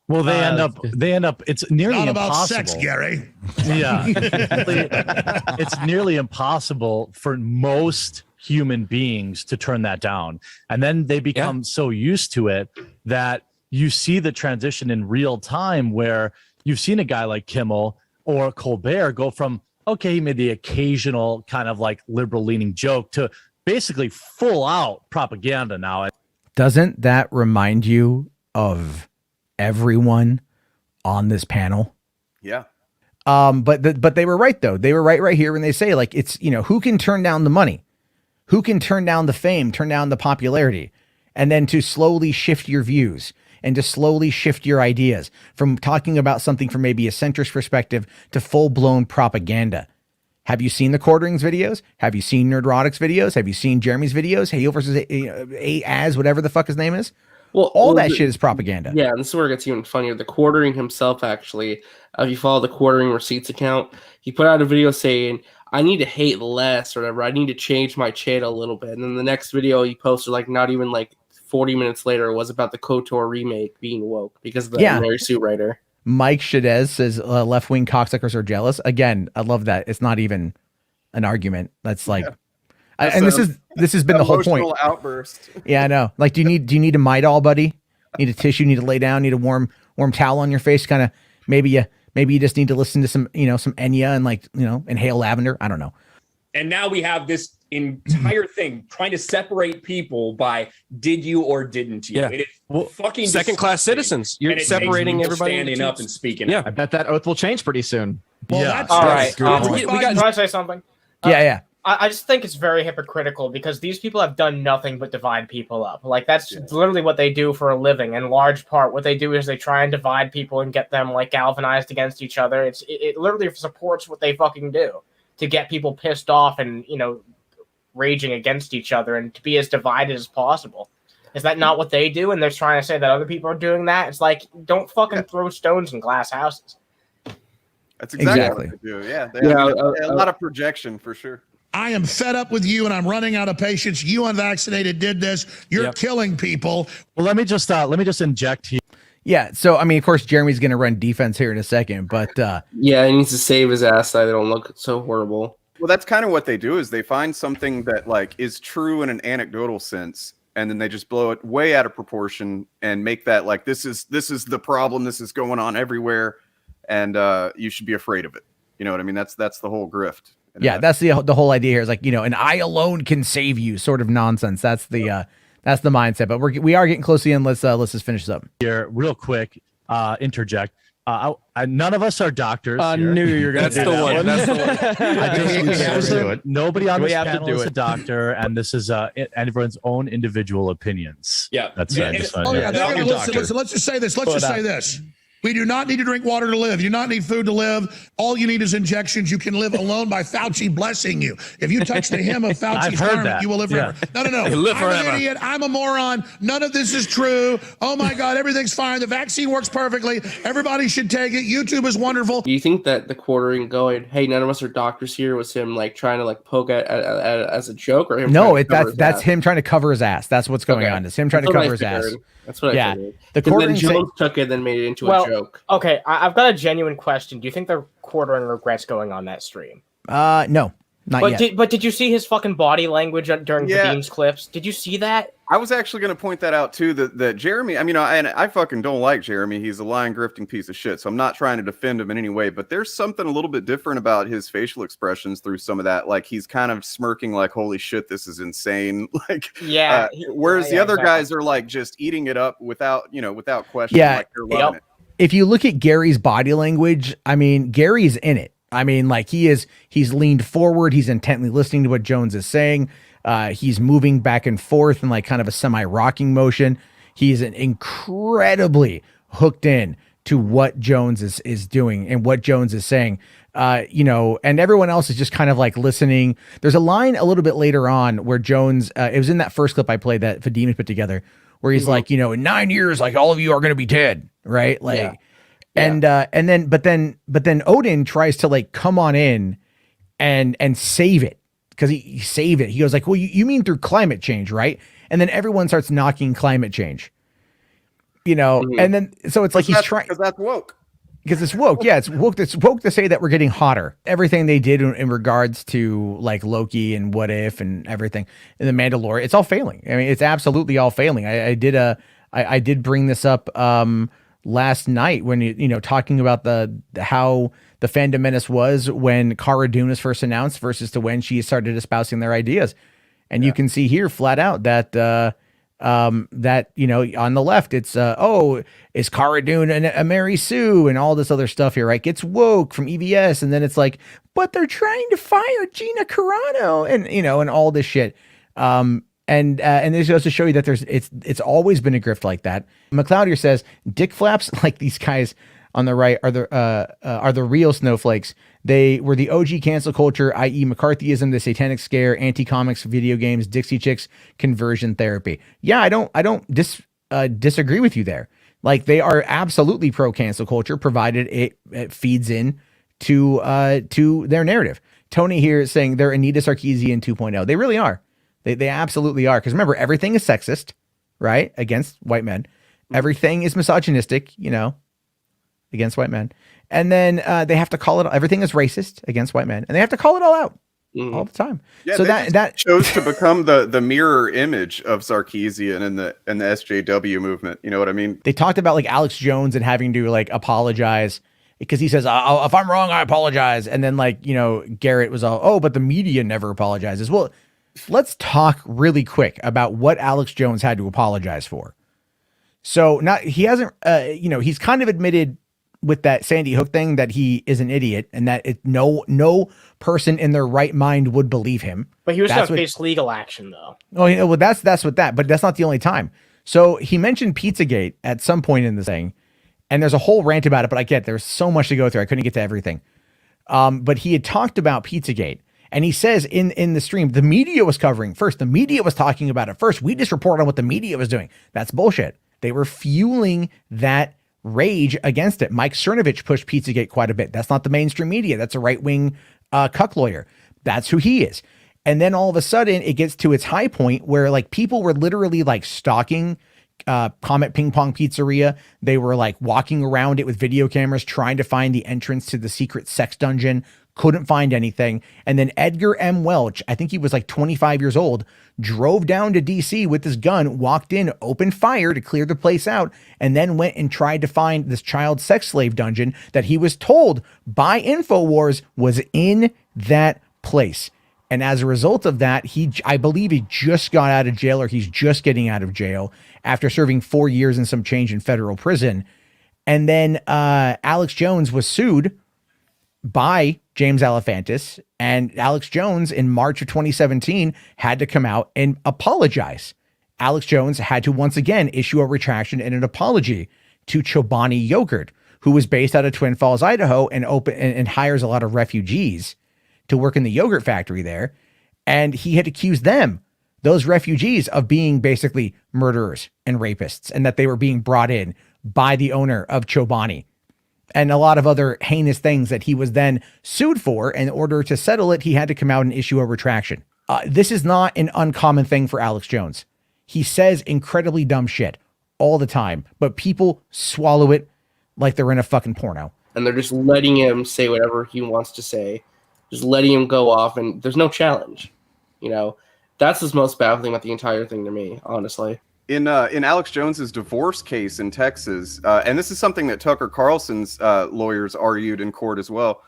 Well, they end up, it's nearly not impossible. About sex, Gary. Yeah. It's nearly impossible for most human beings to turn that down. And then they become so used to it that you see the transition in real time where you've seen a guy like Kimmel or Colbert go from okay, he made the occasional kind of like liberal leaning joke to basically full out propaganda now. Doesn't that remind you of everyone on this panel? Yeah. But they were right though. They were right here when they say like it's, you know, who can turn down the money, who can turn down the fame, turn down the popularity, and then to slowly shift your views and to slowly shift your ideas from talking about something from maybe a centrist perspective to full blown propaganda. Have you seen the Quarterings videos? Have you seen Nerdrotics videos? Have you seen Jeremy's videos? Hale versus as whatever the fuck his name is. Well, all that shit is propaganda. Yeah, and this is where it gets even funnier. The Quartering himself, actually, if you follow the Quartering Receipts account, he put out a video saying, I need to hate less or whatever. I need to change my channel a little bit. And then the next video he posted, like not even like 40 minutes later, was about the KOTOR remake being woke because of the Mary Sue writer. Mike Shadez says left-wing cocksuckers are jealous. Again, I love that. It's not even an argument. That's like, and this has been the whole point. Outburst. Yeah, I know. Like, do you need a Midol, buddy? Need a tissue? Need to lay down? Need a warm towel on your face? Kind of maybe you just need to listen to some Enya and like inhale lavender. I don't know. And now we have this entire thing trying to separate people by did you or didn't you? Yeah. It is fucking second-class citizens. You're separating everybody standing up and speaking. Yeah, I bet that oath will change pretty soon. Well, yeah. All right. We Can I say something? Yeah. I just think it's very hypocritical because these people have done nothing but divide people up. Like that's literally what they do for a living. In large part, what they do is they try and divide people and get them like galvanized against each other. It literally supports what they fucking do to get people pissed off and raging against each other and to be as divided as possible. Is that not what they do? And they're trying to say that other people are doing that. It's like don't fucking throw stones in glass houses. That's exactly what they do. Yeah, a lot of projection for sure. I am fed up with you and I'm running out of patience. You unvaccinated did this. You're killing people. Well, let me just inject here. Yeah. So, I mean, of course, Jeremy's going to run defense here in a second, but yeah, he needs to save his ass so they don't look so horrible. Well, that's kind of what they do is they find something that like is true in an anecdotal sense, and then they just blow it way out of proportion and make that like this is the problem. This is going on everywhere, and you should be afraid of it. You know what I mean? That's the whole grift. Yeah, that's the whole idea here is like, and I alone can save you sort of nonsense. That's the mindset. But we are getting close to the end. Let's just finish this up. Here, real quick, interject. None of us are doctors. I knew you were going to do that. That's the one. Nobody on this panel is a doctor, and this is everyone's own individual opinions. Yeah. That's They're gonna listen. Let's just say this. Let's say this. We do not need to drink water to live. You do not need food to live. All you need is injections. You can live alone by Fauci blessing you. If you touch the hem of Fauci's garment, you will live forever. No. live I'm an idiot. I'm a moron. None of this is true. Oh my God, everything's fine. The vaccine works perfectly. Everybody should take it. YouTube is wonderful. Do you think that the Quartering going, hey, none of us are doctors here, was him like trying to like poke at as a joke, or him? No, that's him trying to cover his ass. That's what's going on. It's him trying to cover his ass. That's what I figured. The Quartering Jones took it and then made it into a joke. Okay, I've got a genuine question. Do you think the Quartering regrets going on that stream? No, not yet. But did you see his fucking body language during Dean's clips? Did you see that? I was actually going to point that out too. That Jeremy, I mean, and I fucking don't like Jeremy. He's a lying, grifting piece of shit. So I'm not trying to defend him in any way. But there's something a little bit different about his facial expressions through some of that. Like he's kind of smirking, like "Holy shit, this is insane!" Like whereas the other guys are like just eating it up without question. Yeah, like they're loving it. If you look at Gary's body language, I mean, Gary's in it. I mean, like he's leaned forward. He's intently listening to what Jones is saying. He's moving back and forth in like kind of a semi-rocking motion. He's incredibly hooked in to what Jones is doing and what Jones is saying. And everyone else is just kind of like listening. There's a line a little bit later on where Jones, it was in that first clip I played that Vadim put together, where he's like, in 9 years, like all of you are going to be dead. Right. Like, but then Odin tries to like come on in and save it. Because he saved it. He goes like, well, you mean through climate change, right? And then everyone starts knocking climate change, and then, so it's like he's trying. Because that's woke. Because it's woke. Yeah, it's woke. It's woke to say that we're getting hotter. Everything they did in regards to like Loki and What If and everything and the Mandalorian, it's all failing. I mean, it's absolutely all failing. I did bring this up last night when talking about how the Fandom Menace was when Cara Dune was first announced versus to when she started espousing their ideas. And you can see here flat out that on the left, it's is Cara Dune a Mary Sue and all this other stuff here, right? Gets woke from EVS, and then it's like, but they're trying to fire Gina Carano, and all this shit. And this goes to show you that it's always been a grift like that. McLeod here says dick flaps like these guys on the right are the real snowflakes. They were the OG cancel culture, i.e. McCarthyism, the satanic scare, anti-comics, video games, Dixie Chicks, conversion therapy. Yeah, I don't disagree with you there. Like, they are absolutely pro cancel culture, provided it feeds in to their narrative. Tony here is saying they're Anita Sarkeesian 2.0. They really are. They absolutely are. Because remember, everything is sexist, right? Against white men. Everything is misogynistic, against white men. And then they have to call it, everything is racist against white men. And they have to call it all out all the time. Yeah, so that chose to become the mirror image of Sarkeesian and the SJW movement. You know what I mean? They talked about like Alex Jones and having to like apologize because he says, if I'm wrong, I apologize. And then Garrett was all, but the media never apologizes. Well, let's talk really quick about what Alex Jones had to apologize for. So he's kind of admitted with that Sandy Hook thing that he is an idiot and that no person in their right mind would believe him. But he was going to face legal action though. Oh, well, that's what but that's not the only time. So he mentioned Pizzagate at some point in the thing, and there's a whole rant about it, but I get there's so much to go through. I couldn't get to everything. But he had talked about Pizzagate, and he says in the stream, the media was covering first. The media was talking about it first. We just reported on what the media was doing. That's bullshit. They were fueling that rage against it. Mike Cernovich pushed Pizzagate quite a bit. That's not the mainstream media. That's a right-wing cuck lawyer. That's who he is. And then all of a sudden it gets to its high point where people were literally stalking Comet Ping Pong Pizzeria. They were walking around it with video cameras trying to find the entrance to the secret sex dungeon. Couldn't find anything. And then Edgar M. Welch, I think he was 25 years old, drove down to DC with his gun, walked in, opened fire to clear the place out, and then went and tried to find this child sex slave dungeon that he was told by InfoWars was in that place. And as a result of that, I believe he just got out of jail, or he's just getting out of jail after serving 4 years and some change in federal prison. And then Alex Jones was sued by James Alefantis, and Alex Jones in March of 2017 had to come out and apologize. Alex Jones had to once again issue a retraction and an apology to Chobani Yogurt, who was based out of Twin Falls, Idaho, and hires a lot of refugees to work in the yogurt factory there. And he had accused those refugees, of being basically murderers and rapists, and that they were being brought in by the owner of Chobani. And a lot of other heinous things that he was then sued for. In order to settle it, he had to come out and issue a retraction. This is not an uncommon thing for Alex Jones. He says incredibly dumb shit all the time, but people swallow it like they're in a fucking porno. And they're just letting him say whatever he wants to say, just letting him go off, and there's no challenge. That's the most baffling about the entire thing to me, honestly. In Alex Jones's divorce case in Texas, and this is something that Tucker Carlson's lawyers argued in court as well,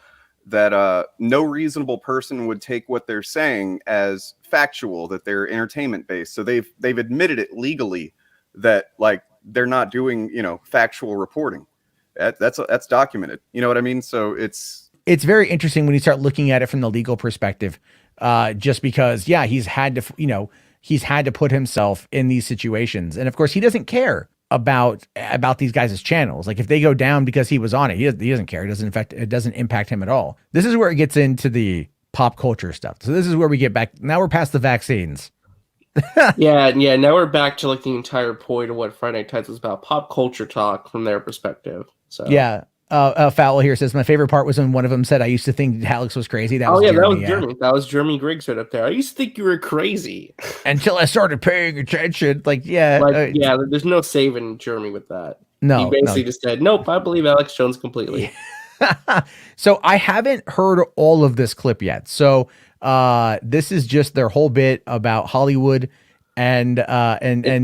that no reasonable person would take what they're saying as factual, that they're entertainment based. So they've admitted it legally that they're not doing factual reporting. That's documented. You know what I mean? So it's very interesting when you start looking at it from the legal perspective, just because he's had to put himself in these situations. And of course he doesn't care about these guys' channels. If they go down because he was on it, he doesn't care. It doesn't impact him at all. This is where it gets into the pop culture stuff. So this is where we get back. Now we're past the vaccines. yeah. Now we're back to the entire point of what Friday Night Tights was about, pop culture talk from their perspective. So yeah. Fowl here says, my favorite part was when one of them said, I used to think Alex was crazy. That was Jeremy. That was Jeremy Griggs right up there. I used to think you were crazy until I started paying attention. There's no saving Jeremy with that. No, he basically just said, nope, I believe Alex Jones completely. So I haven't heard all of this clip yet. So this is just their whole bit about Hollywood and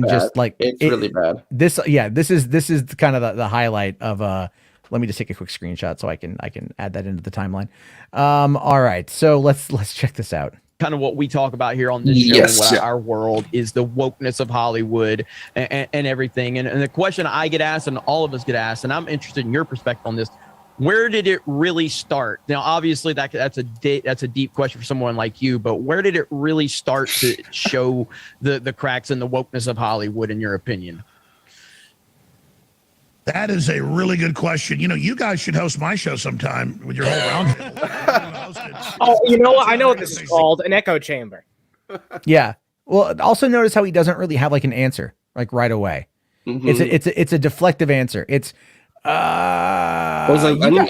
just like it's really bad. This is kind of the highlight of let me just take a quick screenshot so I can add that into the timeline. All right, so let's check this out. Kind of what we talk about here on this show and what our world is, the wokeness of Hollywood and everything. And the question I get asked and all of us get asked, and I'm interested in your perspective on this, where did it really start? Now, obviously that's a deep question for someone like you, but where did it really start to show the cracks and the wokeness of Hollywood, in your opinion? That is a really good question. You guys should host my show sometime with your whole roundtable. Oh, you know what? I know what this is called, an echo chamber. Yeah. Well, also notice how he doesn't really have like an answer like right away. Mm-hmm. It's a deflective answer. It's I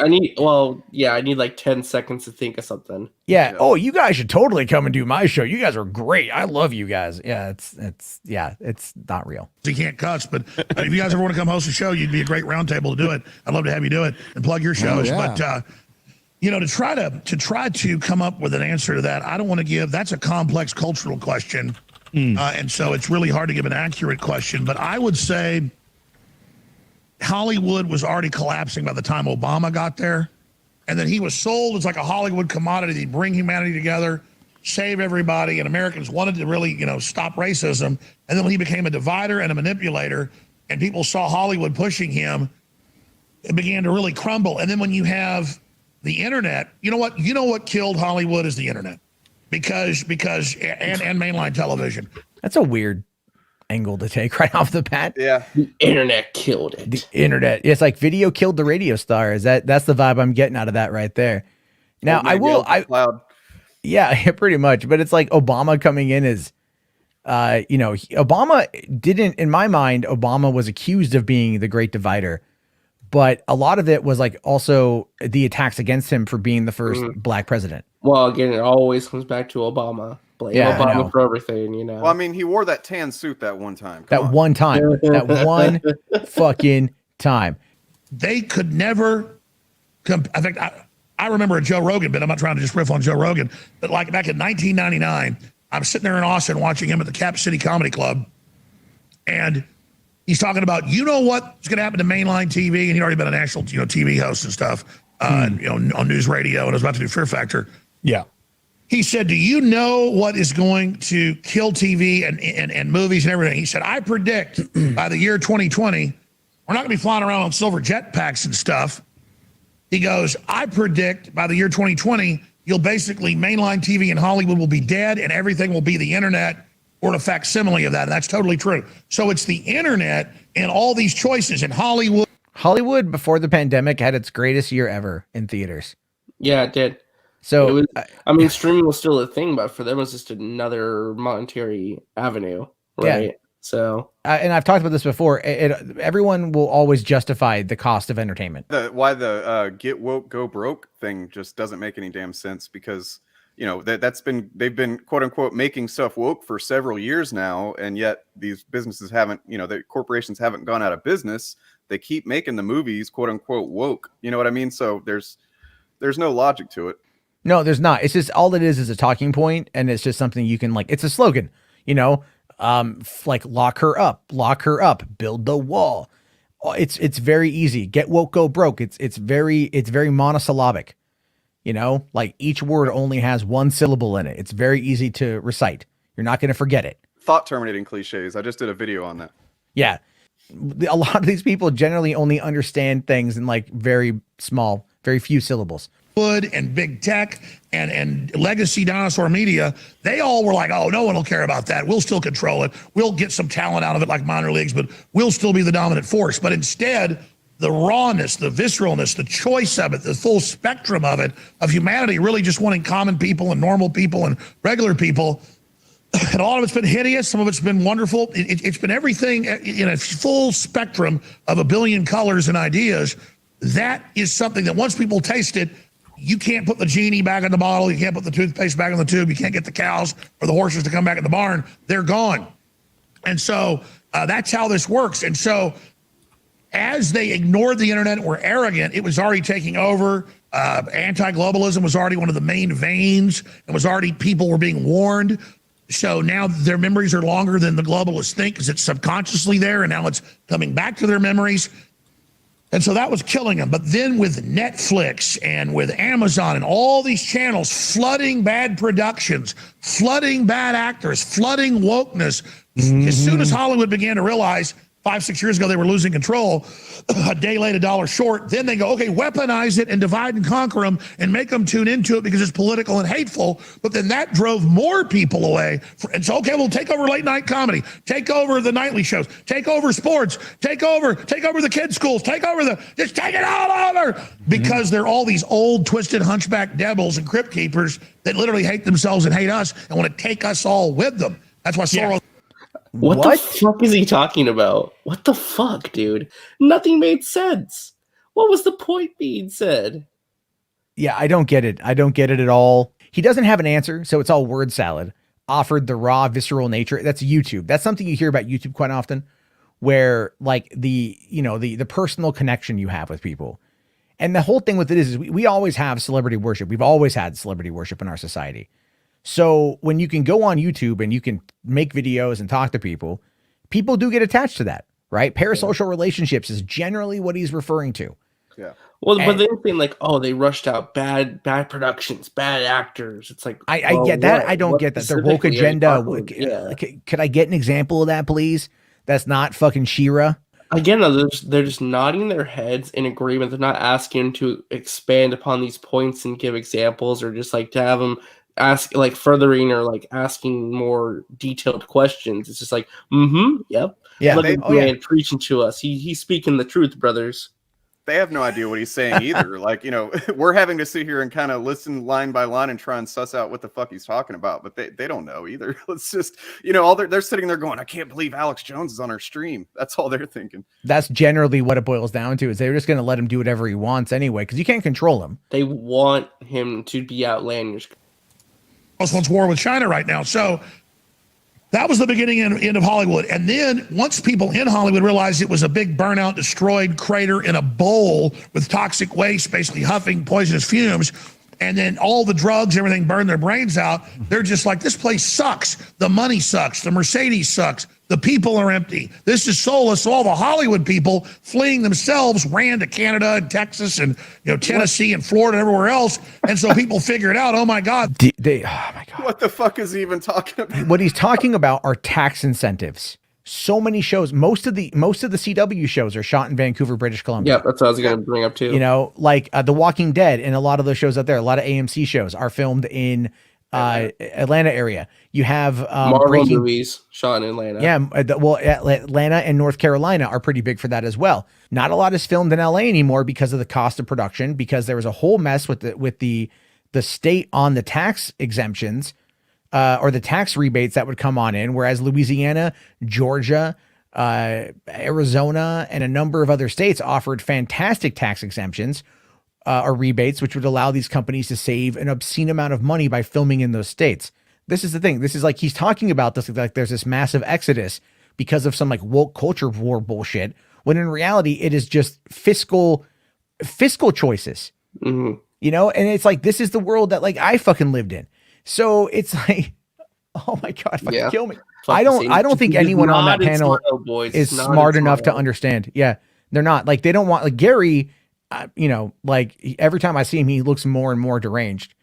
need like 10 seconds to think of something. Yeah. Oh, you guys should totally come and do my show. You guys are great. I love you guys. Yeah, it's not real. You can't cuss, but if you guys ever want to come host a show, you'd be a great roundtable to do it. I'd love to have you do it and plug your shows. But to try to come up with an answer to that, I don't want to give. That's a complex cultural question, and so it's really hard to give an accurate question. But I would say Hollywood was already collapsing by the time Obama got there. And then he was sold as like a Hollywood commodity to bring humanity together, save everybody. And Americans wanted to really, stop racism. And then when he became a divider and a manipulator and people saw Hollywood pushing him, it began to really crumble. And then when you have the internet, you know what killed Hollywood is the internet because and mainline television. That's a weird angle to take right off the bat. Yeah. The internet killed it. The internet. It's like video killed the radio star. That's the vibe I'm getting out of that right there. Now yeah, pretty much. But it's like Obama coming in as, Obama didn't, in my mind, Obama was accused of being the great divider, but a lot of it was like also the attacks against him for being the first black president. Well, again, it always comes back to Obama. Blame Obama for everything, Well, I mean, he wore that tan suit that one time. That one fucking time. They could never I think I remember a Joe Rogan bit. I'm not trying to just riff on Joe Rogan, but like back in 1999, I'm sitting there in Austin watching him at the Cap City Comedy Club, and he's talking about, what's going to happen to mainline TV, and he'd already been a national, TV host and stuff, on news radio, and I was about to do Fear Factor. Yeah. He said, do you know what is going to kill TV and movies and everything? He said, I predict by the year 2020, we're not going to be flying around on silver jetpacks and stuff. He goes, I predict by the year 2020, mainline TV in Hollywood will be dead and everything will be the internet or a facsimile of that. And that's totally true. So it's the internet and all these choices in Hollywood. Hollywood before the pandemic had its greatest year ever in theaters. Yeah, it did. So, streaming was still a thing, but for them, it was just another monetary avenue, right? Yeah. So, and I've talked about this before. Everyone will always justify the cost of entertainment. Why the get woke, go broke thing just doesn't make any damn sense because, they've been quote unquote making stuff woke for several years now. And yet these businesses haven't, the corporations haven't gone out of business. They keep making the movies quote unquote woke. You know what I mean? So there's no logic to it. No, there's not. It's just all it is a talking point, and it's just something you can it's a slogan, like lock her up, build the wall. It's very easy. Get woke, go broke. It's very monosyllabic, like each word only has one syllable in it. It's very easy to recite. You're not going to forget it. Thought terminating cliches. I just did a video on that. Yeah. A lot of these people generally only understand things in like very small, very few syllables. And big tech and legacy dinosaur media, they all were like, oh, no one will care about that. We'll still control it. We'll get some talent out of it like minor leagues, but we'll still be the dominant force. But instead, the rawness, the visceralness, the choice of it, the full spectrum of it, of humanity really just wanting common people and normal people and regular people. And a lot of it's been hideous. Some of it's been wonderful. It's been everything in a full spectrum of a billion colors and ideas. That is something that once people taste it, you can't put the genie back in the bottle. You can't put the toothpaste back in the tube. You can't get the cows or the horses to come back in the barn. They're gone. And so that's how this works. And so as they ignored the internet and were arrogant, it was already taking over. Anti-globalism was already one of the main veins and was already, people were being warned. So now their memories are longer than the globalists think because it's subconsciously there, and now it's coming back to their memories. And so that was killing them. But then with Netflix and with Amazon and all these channels flooding bad productions, flooding bad actors, flooding wokeness, as soon as Hollywood began to realize 5-6 years ago they were losing control, a day late, a dollar short, then they go, okay, weaponize it and divide and conquer them and make them tune into it because it's political and hateful. But then that drove more people away. And so, okay, we'll take over late night comedy, take over the nightly shows, take over sports, take over the kids' schools, just take it all over, because they're all these old, twisted, hunchback devils and crypt keepers that literally hate themselves and hate us and want to take us all with them. That's why Soros. What the fuck is he talking about? What the fuck, dude? Nothing made sense. What was the point being said? Yeah, I don't get it. I don't get it at all. He doesn't have an answer, so it's all word salad. Offered the raw, visceral nature. That's YouTube. That's something you hear about YouTube quite often, where like the personal connection you have with people. And the whole thing with it is we always have celebrity worship. We've always had celebrity worship in our society. So when you can go on YouTube and you can make videos and talk to people, people do get attached to that, right? Parasocial relationships is generally what he's referring to. Yeah. Well, but they're saying like, oh, they rushed out bad productions, bad actors. It's like, I get that. I don't get that. Their woke agenda. Could I get an example of that, please? That's not fucking She-Ra. Again, they're just nodding their heads in agreement. They're not asking to expand upon these points and give examples, or just like to have them ask like furthering or like asking more detailed questions. It's just like, yep. Yeah. Look at the man preaching to us. He's speaking the truth, brothers. They have no idea what he's saying either. Like, we're having to sit here and kind of listen line by line and try and suss out what the fuck he's talking about, but they don't know either. It's just, all they're sitting there going, I can't believe Alex Jones is on our stream. That's all they're thinking. That's generally what it boils down to, is they're just going to let him do whatever he wants anyway, because you can't control him. They want him to be outlandish. Wants war with China right now. So that was the beginning and end of Hollywood. And then once people in Hollywood realized it was a big burnout, destroyed crater in a bowl with toxic waste, basically huffing poisonous fumes, and then all the drugs, everything burned their brains out, they're just like, this place sucks. The money sucks. The Mercedes sucks. The people are empty. This is soulless. So all the Hollywood people fleeing themselves ran to Canada and Texas and Tennessee and Florida and everywhere else. And so people figured out, oh my God. Oh my God. What the fuck is he even talking about? What he's talking about are tax incentives. So many shows, most of the CW shows are shot in Vancouver, British Columbia. Yeah, that's what I was going to bring up too. Like The Walking Dead and a lot of those shows out there, a lot of AMC shows are filmed in Atlanta area. You have Marvel movies shot in Atlanta. Yeah, Atlanta and North Carolina are pretty big for that as well. Not a lot is filmed in LA anymore because of the cost of production, because there was a whole mess with the state on the tax exemptions. Or the tax rebates that would come on in, whereas Louisiana, Georgia, Arizona, and a number of other states offered fantastic tax exemptions or rebates, which would allow these companies to save an obscene amount of money by filming in those states. This is the thing. This is like, he's talking about this like there's this massive exodus because of some like woke culture war bullshit, when in reality it is just fiscal choices. And it's like, this is the world that like I fucking lived in. So it's like, oh my God, fucking kill me. I don't think anyone on that panel is smart enough to understand. Yeah, they're not. Like, they don't want, like, Gary, like every time I see him, he looks more and more deranged.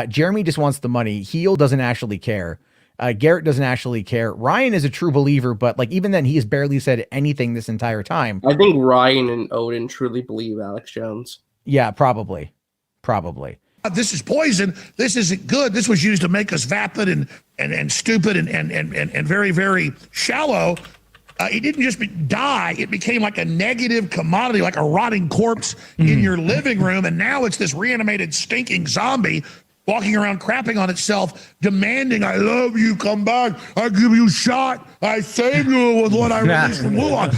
Jeremy just wants the money. Heel doesn't actually care. Garrett doesn't actually care. Ryan is a true believer, but like even then, he has barely said anything this entire time. I think Ryan and Odin truly believe Alex Jones. Yeah, probably. This is poison. This isn't good. This was used to make us vapid and stupid and very, very shallow. It didn't just die. It became like a negative commodity, like a rotting corpse in your living room. And now it's this reanimated, stinking zombie walking around crapping on itself, demanding, I love you, come back, I give you a shot, I save you with what I released from Wuhan.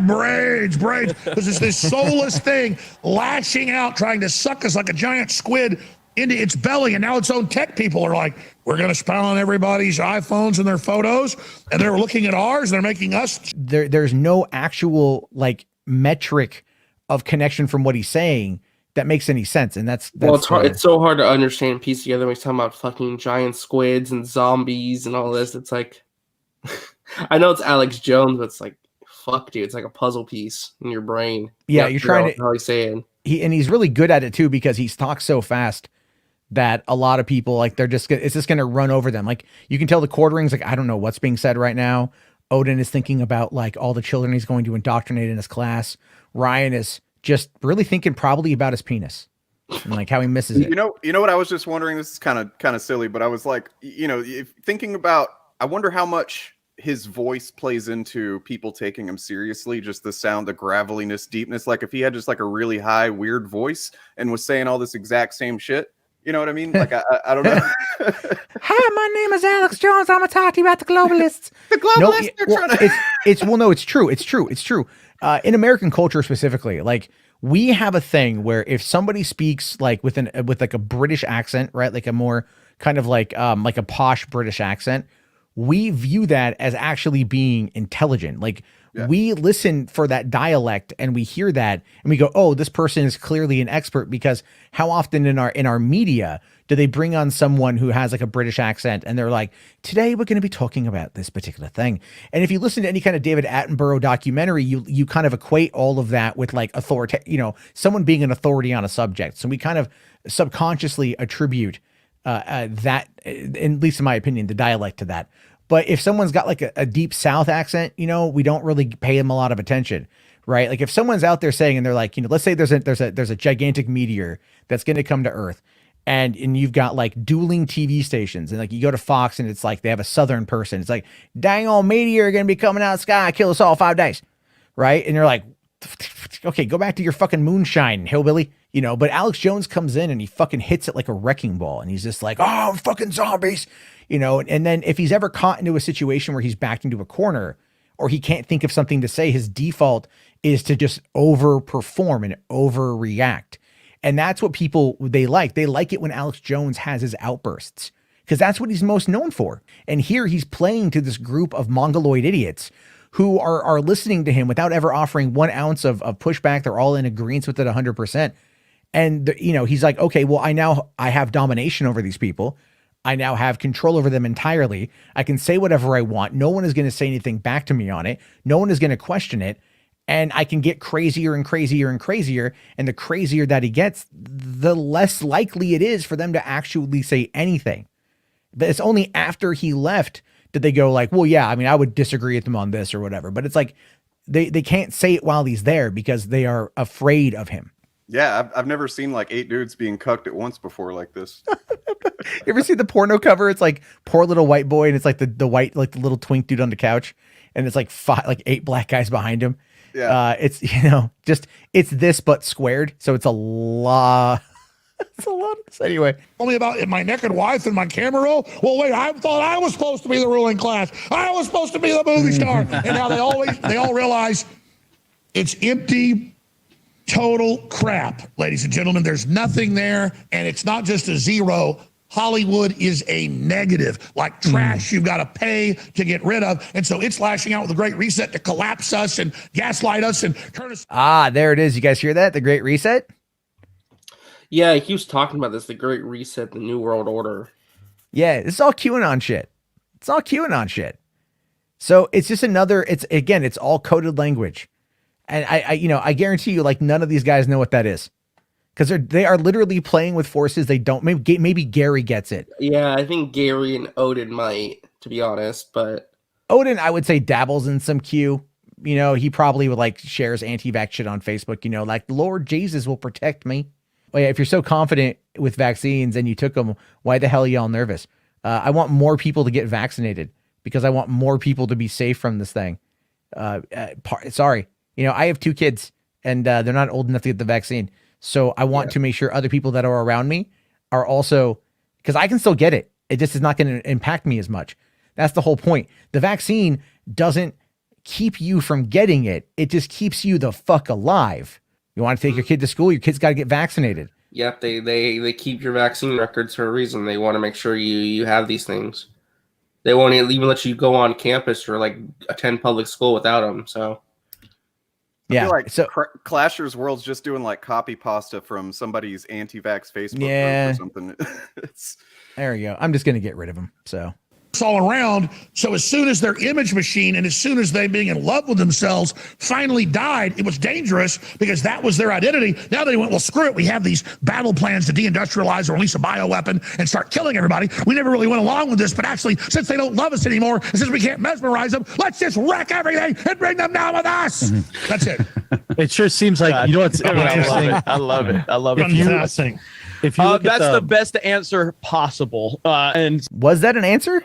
Brains. This is this soulless thing lashing out, trying to suck us like a giant squid into its belly. And now its own tech people are like, we're going to spy on everybody's iPhones and their photos, and they're looking at ours, they're making us. There's no actual like metric of connection from what he's saying that makes any sense. And that's well, it's hard. It's so hard to understand and piece together when he's talking about fucking giant squids and zombies and all this. It's like, I know it's Alex Jones, but it's like, fuck, dude, it's like a puzzle piece in your brain. Yeah, you're trying to. How he's saying he's really good at it too, because he talks so fast that a lot of people, like, it's just going to run over them. Like, you can tell the quartering's like, I don't know what's being said right now. Odin is thinking about like all the children he's going to indoctrinate in his class. Ryan is just really thinking probably about his penis and like how he misses it. You know what I was just wondering, this is kind of silly, but I was like, thinking about, I wonder how much his voice plays into people taking him seriously, just the sound, the graveliness, deepness. Like if he had just like a really high, weird voice and was saying all this exact same shit, you know what I mean? Like, I don't know. Hi, my name is Alex Jones. I'm going to talk to you about the globalists. The globalists, it's true. It's true. In American culture specifically, like, we have a thing where if somebody speaks like with like a British accent, right? Like a more kind of like a posh British accent, we view that as actually being intelligent. Like, we listen for that dialect and we hear that and we go, oh, this person is clearly an expert, because how often in our media do they bring on someone who has like a British accent and they're like, today we're going to be talking about this particular thing. And if you listen to any kind of David Attenborough documentary, you kind of equate all of that with like someone being an authority on a subject. So we kind of subconsciously attribute that, at least in my opinion, the dialect to that. But if someone's got like a deep South accent, we don't really pay them a lot of attention, right? Like if someone's out there saying, and they're like, let's say there's a gigantic meteor that's going to come to Earth, and you've got like dueling TV stations, and like you go to Fox and it's like they have a Southern person. It's like, dang old meteor going to be coming out of the sky, kill us all 5 days, right? And you're like, okay, go back to your fucking moonshine, hillbilly. But Alex Jones comes in and he fucking hits it like a wrecking ball, and he's just like, oh, fucking zombies. And then if he's ever caught into a situation where he's backed into a corner or he can't think of something to say, his default is to just overperform and overreact. And that's what they like. They like it when Alex Jones has his outbursts, because that's what he's most known for. And here he's playing to this group of mongoloid idiots who are listening to him without ever offering 1 ounce of pushback. They're all in agreement with it 100%. And, he's like, okay, well, I have domination over these people. I now have control over them entirely. I can say whatever I want. No one is going to say anything back to me on it. No one is going to question it. And I can get crazier and crazier and crazier. And the crazier that he gets, the less likely it is for them to actually say anything. But it's only after he left did they go like, well, yeah, I mean, I would disagree with them on this or whatever. But it's like they can't say it while he's there because they are afraid of him. Yeah, I've never seen like 8 dudes being cucked at once before like this. You ever see the porno cover? It's like poor little white boy, and it's like the white, like the little twink dude on the couch, and it's like 8 black guys behind him. Yeah, it's it's this but squared, so it's a lot. It's a lot. Anyway, only about my naked wife and my camera roll. Well, wait, I thought I was supposed to be the ruling class. I was supposed to be the movie star, and now they all realize it's empty. Total crap, ladies and gentlemen. There's nothing there, and it's not just a zero. Hollywood is a negative, like trash you've got to pay to get rid of. And so it's lashing out with the Great Reset to collapse us and gaslight us and turn us. There it is. You guys hear that? The Great Reset? Yeah, he was talking about this, the Great Reset, the New World Order. Yeah, it's all QAnon shit. It's all QAnon shit. So it's just it's all coded language. And I guarantee you, like, none of these guys know what that is, because they are literally playing with forces they don't. Maybe Gary gets it. Yeah, I think Gary and Odin might, to be honest. But Odin, I would say, dabbles in some Q. He probably would like shares anti-vax shit on Facebook. Like, Lord Jesus will protect me. Well, yeah, if you're so confident with vaccines and you took them, why the hell are y'all nervous? I want more people to get vaccinated because I want more people to be safe from this thing. Sorry. I have 2 kids and they're not old enough to get the vaccine. So I want to make sure other people that are around me are also, because I can still get it. It just is not going to impact me as much. That's the whole point. The vaccine doesn't keep you from getting it. It just keeps you the fuck alive. You want to take your kid to school, your kid's got to get vaccinated. Yep, they keep your vaccine records for a reason. They want to make sure you have these things. They won't even let you go on campus or like attend public school without them. So I Yeah. feel like So Clasher's World's just doing like copy pasta from somebody's anti-vax Facebook Yeah. group or something. It's there you go. I'm just gonna get rid of them. So all around. So as soon as their image machine and as soon as they being in love with themselves finally died, it was dangerous because that was their identity. Now they went, well, screw it. We have these battle plans to deindustrialize or release a bioweapon and start killing everybody. We never really went along with this, but actually, since they don't love us anymore, and since we can't mesmerize them, let's just wreck everything and bring them down with us. That's it. It sure seems like, you know what's interesting? I love it. I love it. If you look at that's the best answer possible. And was that an answer?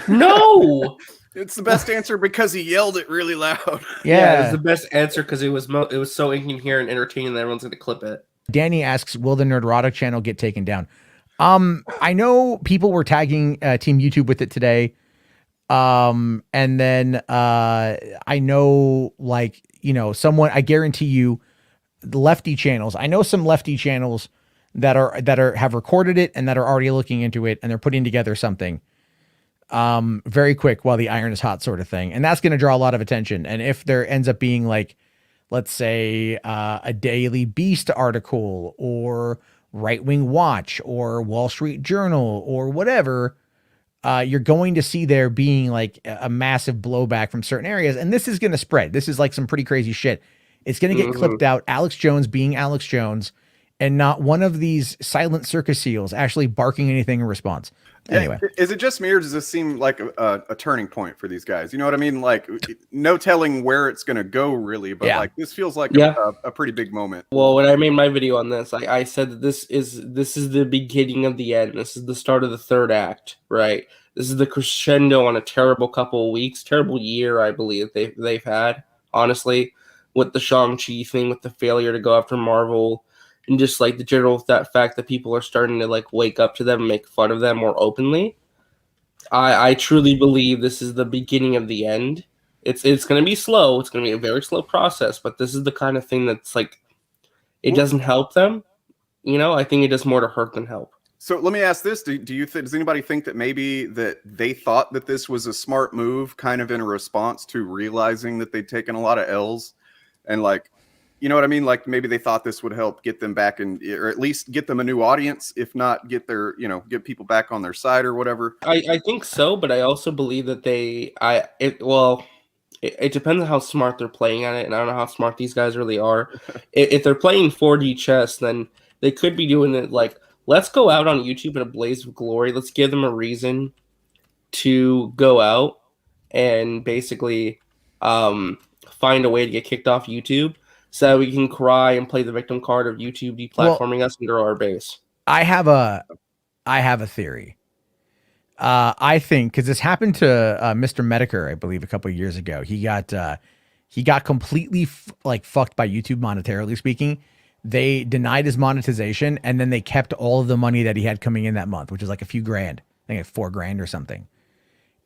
No, it's the best answer because he yelled it really loud. Yeah, it was the best answer because it was so incoherent, entertaining that everyone's going to clip it. Danny asks, will the Nerdrotic channel get taken down? I know people were tagging Team YouTube with it today. And then I know, like, you know, someone, I guarantee you, the lefty channels, I know some lefty channels that have recorded it and that are already looking into it, and they're putting together something very quick while the iron is hot, sort of thing. And that's going to draw a lot of attention. And if there ends up being, like, let's say a Daily Beast article or Right Wing Watch or Wall Street Journal or whatever, you're going to see there being like a massive blowback from certain areas. And this is going to spread. This is like some pretty crazy shit. It's going to get clipped out. Alex Jones being Alex Jones, and not one of these silent circus seals actually barking anything in response. Anyway, is it just me, or does this seem like a turning point for these guys? You know what I mean? Like, no telling where it's going to go, really. But like, this feels like a pretty big moment. Well, when I made my video on this, I said that this is the beginning of the end. This is the start of the third act, right? This is the crescendo on a terrible couple of weeks, terrible year, I believe they've had. Honestly, with the Shang-Chi thing, with the failure to go after Marvel. And just like the general fact that people are starting to like wake up to them and make fun of them more openly. I truly believe this is the beginning of the end. It's going to be slow. It's going to be a very slow process, but this is the kind of thing that's like, it doesn't help them. You know, I think it does more to hurt than help. So let me ask this. Does anybody think that maybe that they thought that this was a smart move kind of in a response to realizing that they'd taken a lot of L's and like, you know what I mean? Like maybe they thought this would help get them back in, or at least get them a new audience, if not get their, get people back on their side or whatever. I think so, but I also believe that it depends on how smart they're playing at it, and I don't know how smart these guys really are. If they're playing 4D chess, then they could be doing it like, let's go out on YouTube in a blaze of glory. Let's give them a reason to go out and basically find a way to get kicked off YouTube. So we can cry and play the victim card of YouTube deplatforming us and grow our base. I have a theory. I think because this happened to Mr. Medicare, I believe, a couple of years ago. He got completely fucked by YouTube monetarily speaking. They denied his monetization, and then they kept all of the money that he had coming in that month, which is like a few grand. I think like $4,000 or something,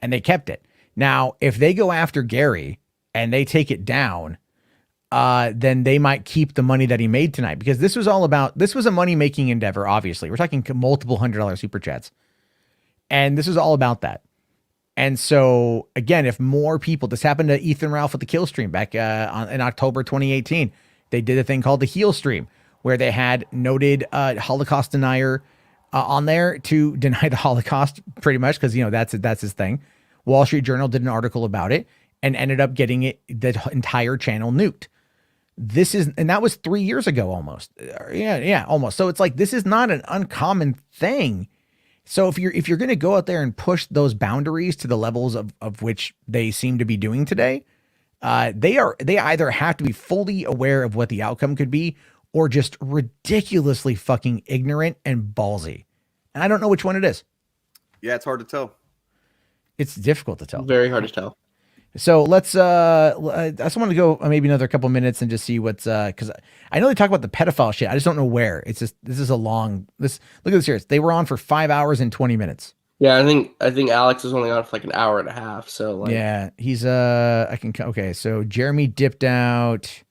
and they kept it. Now, if they go after Gary and they take it down, then they might keep the money that he made tonight, because this was a money-making endeavor, obviously. We're talking multiple $100 super chats. And this is all about that. And so, again, if more people, this happened to Ethan Ralph with the Kill Stream back in October 2018. They did a thing called the Heal Stream, where they had noted Holocaust denier on there to deny the Holocaust, pretty much, because, that's his thing. Wall Street Journal did an article about it and ended up getting the entire channel nuked. And that was 3 years ago almost. Yeah, almost. So it's like, this is not an uncommon thing. So if you're going to go out there and push those boundaries to the levels of which they seem to be doing today, they either have to be fully aware of what the outcome could be, or just ridiculously fucking ignorant and ballsy. And I don't know which one it is. Yeah, it's hard to tell. It's difficult to tell. Very hard to tell. So let's, I just want to go maybe another couple minutes and just see what's, cause I know they talk about the pedophile shit. I just don't know where. It's just, look at this here. They were on for 5 hours and 20 minutes. Yeah. I think Alex was only on for like an hour and a half. So like, yeah, he's, okay. So Jeremy dipped out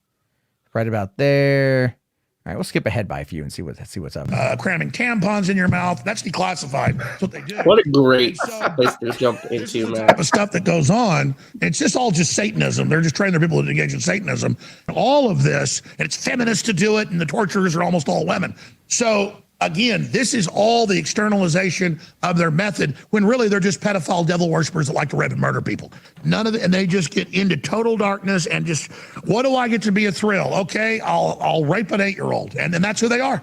right about there. All right, we'll skip ahead by a few and see what's up. Cramming tampons in your mouth. That's declassified. That's what they do. What a great place to jump into, man. Type of stuff that goes on. It's just all just Satanism. They're just training their people to engage in Satanism. All of this, and it's feminist to do it, and the torturers are almost all women. So again, this is all the externalization of their method when really they're just pedophile devil worshippers that like to rape and murder people. None of it, and they just get into total darkness and just, what do I get to be a thrill? Okay, I'll rape an 8-year-old, and then that's who they are.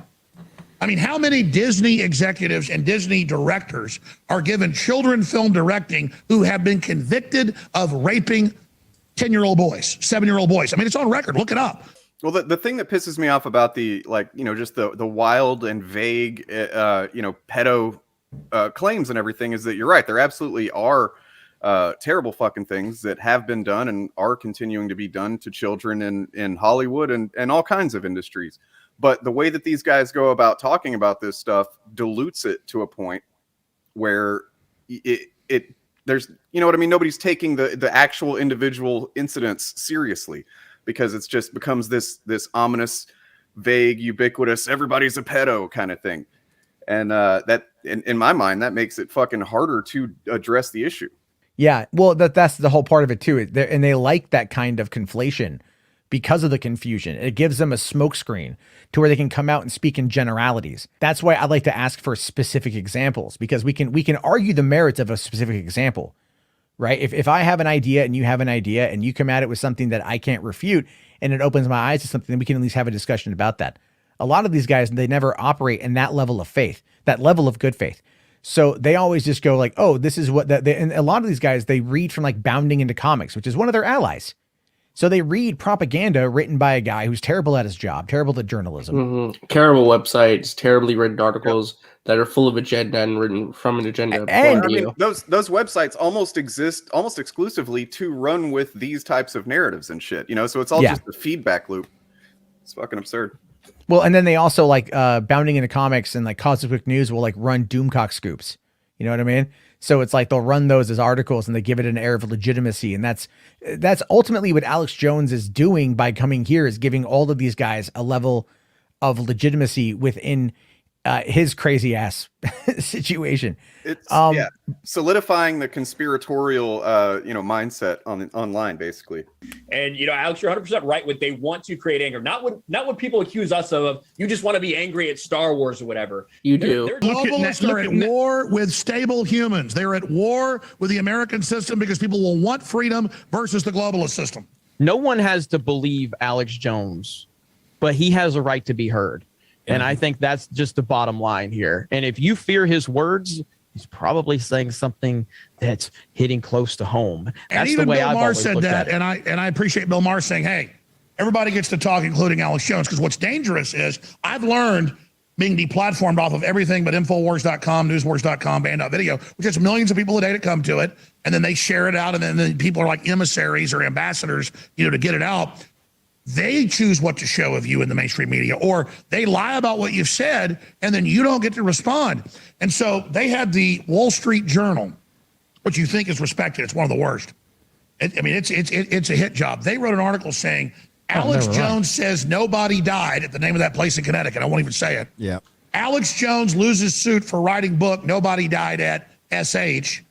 I mean, how many Disney executives and Disney directors are given children film directing who have been convicted of raping 10-year-old boys, 7-year-old boys? I mean, it's on record. Look it up. Well, the thing that pisses me off about the, like, you know, just the wild and vague, you know, pedo claims and everything is that you're right. There absolutely are terrible fucking things that have been done and are continuing to be done to children in Hollywood and all kinds of industries. But the way that these guys go about talking about this stuff dilutes it to a point where there's, you know what I mean? Nobody's taking the actual individual incidents seriously, because it's just becomes this ominous, vague, ubiquitous, everybody's a pedo kind of thing. And that, in my mind, that makes it fucking harder to address the issue. Yeah, well, that's the whole part of it too. And they like that kind of conflation because of the confusion. It gives them a smokescreen to where they can come out and speak in generalities. That's why I like to ask for specific examples, because we can argue the merits of a specific example. Right? If I have an idea and you have an idea and you come at it with something that I can't refute and it opens my eyes to something, then we can at least have a discussion about that. A lot of these guys, they never operate in that level of faith, that level of good faith. So they always just go like, oh, this is what that. And a lot of these guys, they read from like Bounding into Comics, which is one of their allies. So they read propaganda written by a guy who's terrible at his job, terrible at journalism. Mm-hmm. Terrible websites, terribly written articles that are full of agenda and written from an agenda. And I mean, those websites almost exist almost exclusively to run with these types of narratives and shit, you know? So it's all just a feedback loop. It's fucking absurd. Well, and then they also like Bounding into Comics and like Cosmic News will like run Doomcock scoops. You know what I mean? So it's like they'll run those as articles and they give it an air of legitimacy. And that's ultimately what Alex Jones is doing by coming here, is giving all of these guys a level of legitimacy within his crazy ass situation. It's solidifying the conspiratorial mindset online, basically. And Alex, you're 100% right. What they want to create anger, not what people accuse us of. You just want to be angry at Star Wars or whatever. You do. Globalists are at war with stable humans. They're at war with the American system because people will want freedom versus the globalist system. No one has to believe Alex Jones, but he has a right to be heard. And I think that's just the bottom line here. And if you fear his words, he's probably saying something that's hitting close to home. That's and even the way Bill I've Maher always said looked that, at it. and I appreciate Bill Maher saying, "Hey, everybody gets to talk, including Alex Jones." Because what's dangerous is I've learned being deplatformed off of everything but Infowars.com, Newswars.com, Band.video, which has millions of people a day to come to it, and then they share it out, and then people are like emissaries or ambassadors, to get it out. They choose what to show of you in the mainstream media, or they lie about what you've said, and then you don't get to respond. And so they had the Wall Street Journal, which you think is respected. It's one of the worst. It's a hit job. They wrote an article saying Alex Jones says nobody died at the name of that place in Connecticut. I won't even say it. Yeah. Alex Jones loses suit for writing book. Nobody died at SH.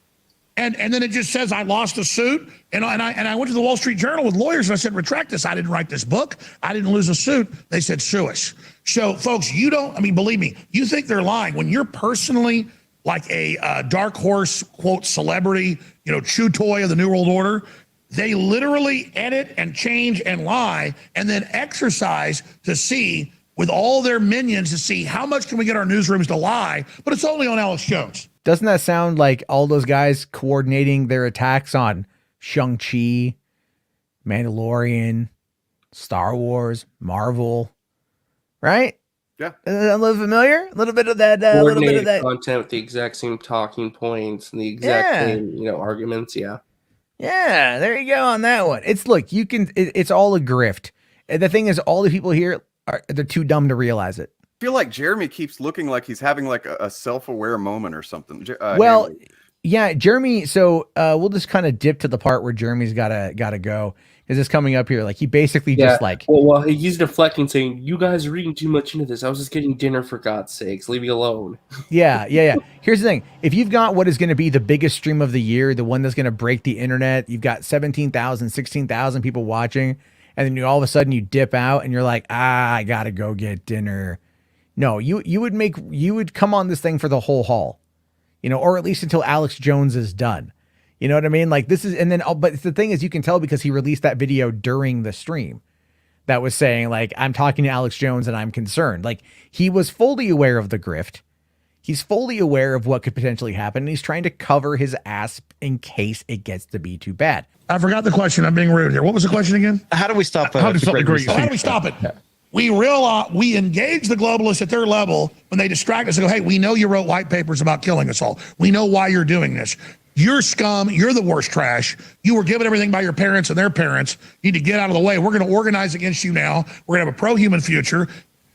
And then it just says I lost a suit, and I went to the Wall Street Journal with lawyers and I said, retract this. I didn't write this book. I didn't lose a suit. They said sue us. So folks, believe me, you think they're lying when you're personally like a dark horse quote celebrity, chew toy of the New World Order. They literally edit and change and lie, and then exercise to see with all their minions to see how much can we get our newsrooms to lie. But it's only on Alex Jones. Doesn't that sound like all those guys coordinating their attacks on Shang-Chi, Mandalorian, Star Wars, Marvel, right? Yeah. A little familiar? A little bit of that. Coordinated content with the exact same talking points and the exact same, arguments. Yeah. Yeah, there you go on that one. It's all a grift. And the thing is, all the people here they're too dumb to realize it. I feel like Jeremy keeps looking like he's having like a self-aware moment or something. Well, Yeah, Jeremy. So we'll just kind of dip to the part where Jeremy's gotta go. Is this coming up here? Like he basically just like well, he's deflecting, saying, "You guys are reading too much into this. I was just getting dinner, for God's sakes. Leave me alone." Yeah. Here's the thing: if you've got what is going to be the biggest stream of the year, the one that's going to break the internet, you've got 17,000, 16,000 people watching, and then all of a sudden you dip out and you're like, I gotta go get dinner. No, you would come on this thing for the whole haul, or at least until Alex Jones is done. You know what I mean? Like this is, and then, but the thing is, you can tell because he released that video during the stream that was saying like, I'm talking to Alex Jones and I'm concerned. Like he was fully aware of the grift. He's fully aware of what could potentially happen. And he's trying to cover his ass in case it gets to be too bad. I forgot the question. I'm being rude here. What was the question again? How do we stop? How do we stop it? We engage the globalists at their level when they distract us and go, hey, we know you wrote white papers about killing us all. We know why you're doing this. You're scum. You're the worst trash. You were given everything by your parents and their parents. You need to get out of the way. We're going to organize against you now. We're going to have a pro-human future.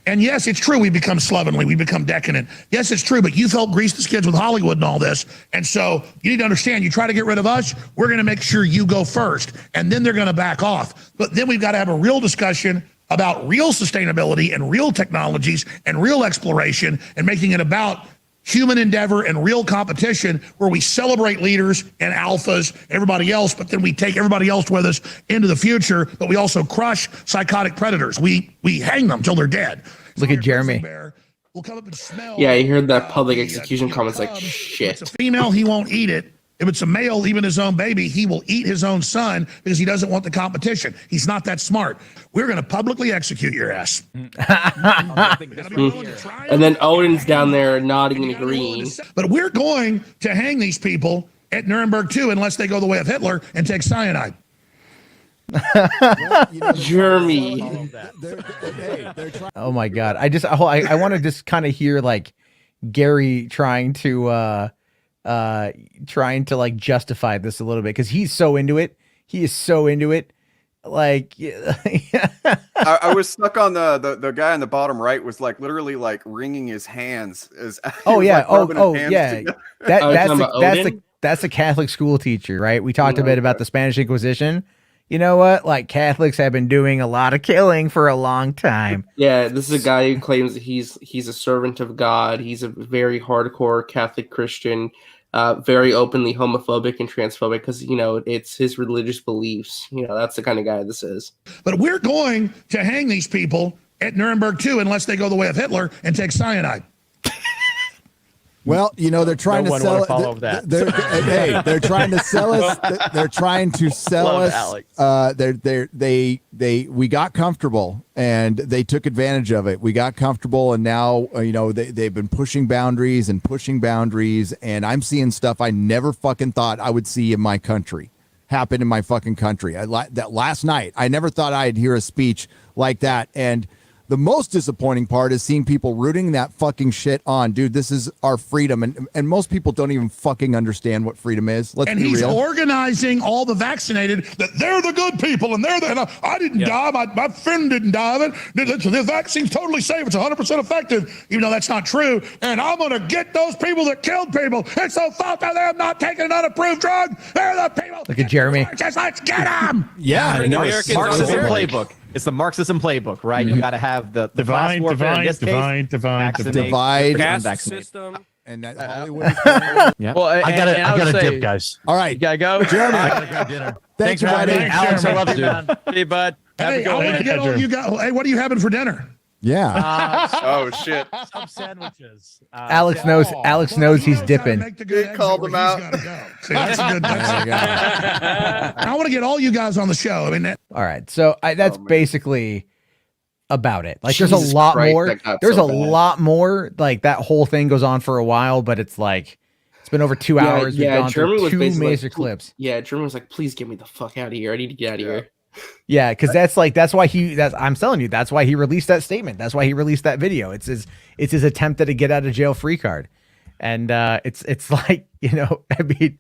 And yes, it's true we become slovenly. We become decadent. Yes, it's true, but you've helped grease the skids with Hollywood and all this. And so you need to understand, you try to get rid of us, we're going to make sure you go first. And then they're going to back off. But then we've got to have a real discussion about real sustainability and real technologies and real exploration and making it about human endeavor and real competition where we celebrate leaders and alphas, everybody else, but then we take everybody else with us into the future, but we also crush psychotic predators. We hang them till they're dead. Look at Jeremy. Will come up and smell. Yeah, you heard that public execution comments like, shit. If it's a female, he won't eat it. If it's a male, even his own baby, he will eat his own son because he doesn't want the competition. He's not that smart. We're going to publicly execute your ass. And then Odin's down there nodding and agreeing. But we're going to hang these people at Nuremberg too, unless they go the way of Hitler and take cyanide. Jeremy. Oh my God. I want to just kind of hear like Gary trying to like justify this a little bit because he's so into it. He is so into it. Like, I was stuck on the guy on the bottom right was like literally like wringing his hands as that's a Catholic school teacher, right? We talked a bit about the Spanish Inquisition. You know what? Like Catholics have been doing a lot of killing for a long time. Yeah, this is a guy who claims that he's a servant of God. He's a very hardcore Catholic Christian. Very openly homophobic and transphobic because, it's his religious beliefs. That's the kind of guy this is. But we're going to hang these people at Nuremberg too, unless they go the way of Hitler and take cyanide. Well, they're trying to sell it. They're trying to sell us. They're trying to sell us. We got comfortable and they took advantage of it. We got comfortable and now, they've been pushing boundaries. And I'm seeing stuff I never fucking thought I would see in my country happen in my fucking country. That last night, I never thought I'd hear a speech like that. And the most disappointing part is seeing people rooting that fucking shit on. Dude, this is our freedom. And most people don't even fucking understand what freedom is. Let's be real. And he's organizing all the vaccinated that they're the good people and I didn't die. My friend didn't die of it. The vaccine's totally safe. It's 100% effective, even though that's not true. And I'm going to get those people that killed people. It's so fucked up them not taking an unapproved drug. They're the people. Look at Jeremy. Let's get them. Yeah. Marxism playbook. It's the Marxism playbook, right? You got to have the divide, system, and that Hollywood. Yeah. Well, I gotta dip, guys. All right, you gotta go, Jeremy. I gotta grab dinner. Thanks for having me, Alex. I love you, man. Hey, bud. Hey, I want to get all you guys. Hey, what are you having for dinner? Yeah. Oh shit. Some sandwiches. Alex knows he's dipping. He called him out. See, that's a good. I want to get all you guys on the show. I mean, all right. So that's basically about it. Like, there's a lot more. There's a lot more. Like, that whole thing goes on for a while, but it's like it's been over 2 hours. We've gone through 2 major clips. Yeah, German was like, "Please get me the fuck out of here. I need to get out of here." Yeah, because that's why I'm telling you, that's why he released that statement. That's why he released that video. It's his attempt at a get out of jail free card. And it's like, I mean,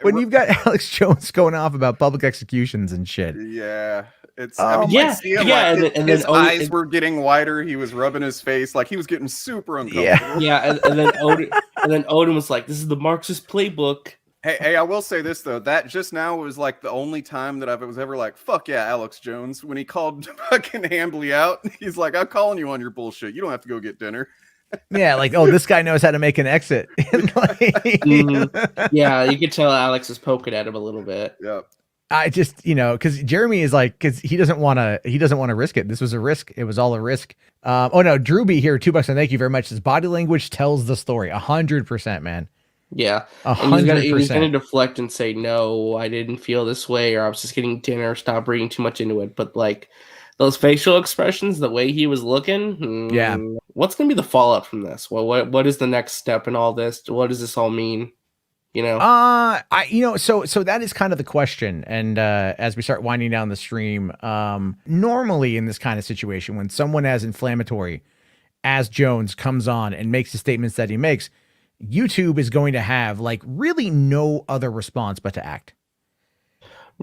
when you've got Alex Jones going off about public executions and shit. Yeah. It's I mean, yeah, see him, yeah, like, and his then eyes were getting wider. He was rubbing his face, like he was getting super uncomfortable. yeah, and then Odin was like, "This is the Marxist playbook." Hey, I will say this though, that just now was like the only time that I was ever like, "Fuck yeah, Alex Jones." When he called fucking Hambly out, he's like, "I'm calling you on your bullshit. You don't have to go get dinner." Yeah, like, oh, this guy knows how to make an exit. Yeah, you could tell Alex is poking at him a little bit. Yeah. I just, because Jeremy is like, because he doesn't want to risk it. This was a risk. It was all a risk. Oh no, Drewby here, $2, and thank you very much. His body language tells the story, 100%, man. Yeah, 100%. He's gonna deflect and say, "No, I didn't feel this way," or "I was just getting dinner. Stop reading too much into it." But like those facial expressions, the way he was looking, yeah. What's gonna be the fallout from this? What is the next step in all this? What does this all mean? So that is kind of the question. And as we start winding down the stream, normally in this kind of situation, when someone as inflammatory as Jones comes on and makes the statements that he makes, YouTube is going to have like really no other response but to act.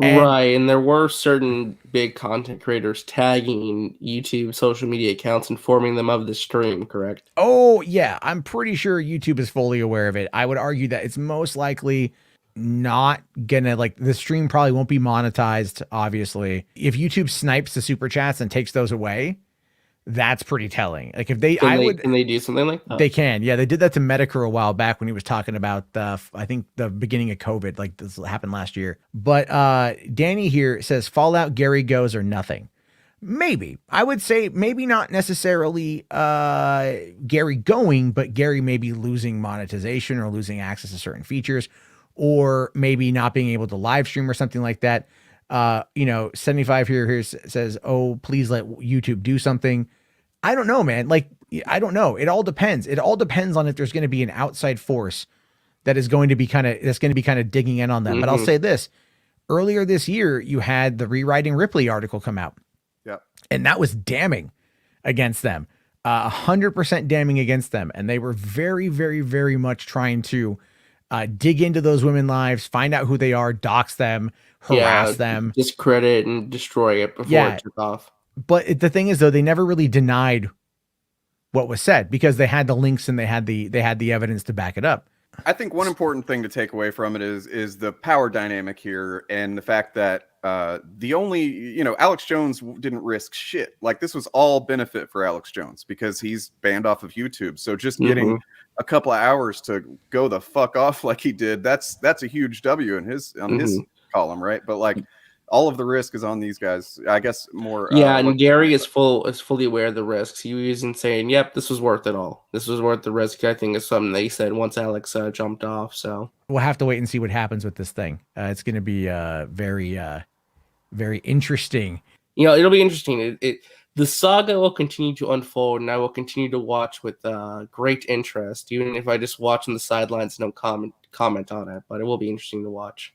And there were certain big content creators tagging YouTube social media accounts, informing them of the stream, correct? Oh, yeah. I'm pretty sure YouTube is fully aware of it. I would argue that it's most likely not gonna, like, the stream probably won't be monetized, obviously. If YouTube snipes the super chats and takes those away, that's pretty telling. Like, if they, can they do something like that? They can. Yeah, they did that to Medicare a while back when he was talking about I think the beginning of COVID, like this happened last year. But Danny here says Fallout, Gary goes or nothing. Maybe. I would say maybe not necessarily Gary going, but Gary maybe losing monetization or losing access to certain features, or maybe not being able to live stream or something like that. 75 here says, "Oh, please let YouTube do something." I don't know, man. Like, I don't know. It all depends. It all depends on if there's going to be an outside force that is going to be kind of digging in on them. But I'll say this: earlier this year, you had the Rewriting Ripley article come out. Yeah, and that was damning against them, 100% damning against them, and they were very, very, very much trying to dig into those women's lives, find out who they are, dox them, harass them, discredit and destroy it before it took off. But the thing is, though, they never really denied what was said because they had the links and they had the evidence to back it up. I think one important thing to take away from it is the power dynamic here and the fact that the only, Alex Jones didn't risk shit. Like, this was all benefit for Alex Jones because he's banned off of YouTube. So just getting a couple of hours to go the fuck off like he did, that's a huge W in his column, right? But like, all of the risk is on these guys, I guess. More and Gary is fully aware of the risks. He wasn't saying, "Yep, this was worth it all. This was worth the risk." I think is something they said once Alex jumped off. So we'll have to wait and see what happens with this thing. It's going to be very, very interesting. It'll be interesting. The saga will continue to unfold, and I will continue to watch with great interest, even if I just watch on the sidelines and don't comment on it. But it will be interesting to watch.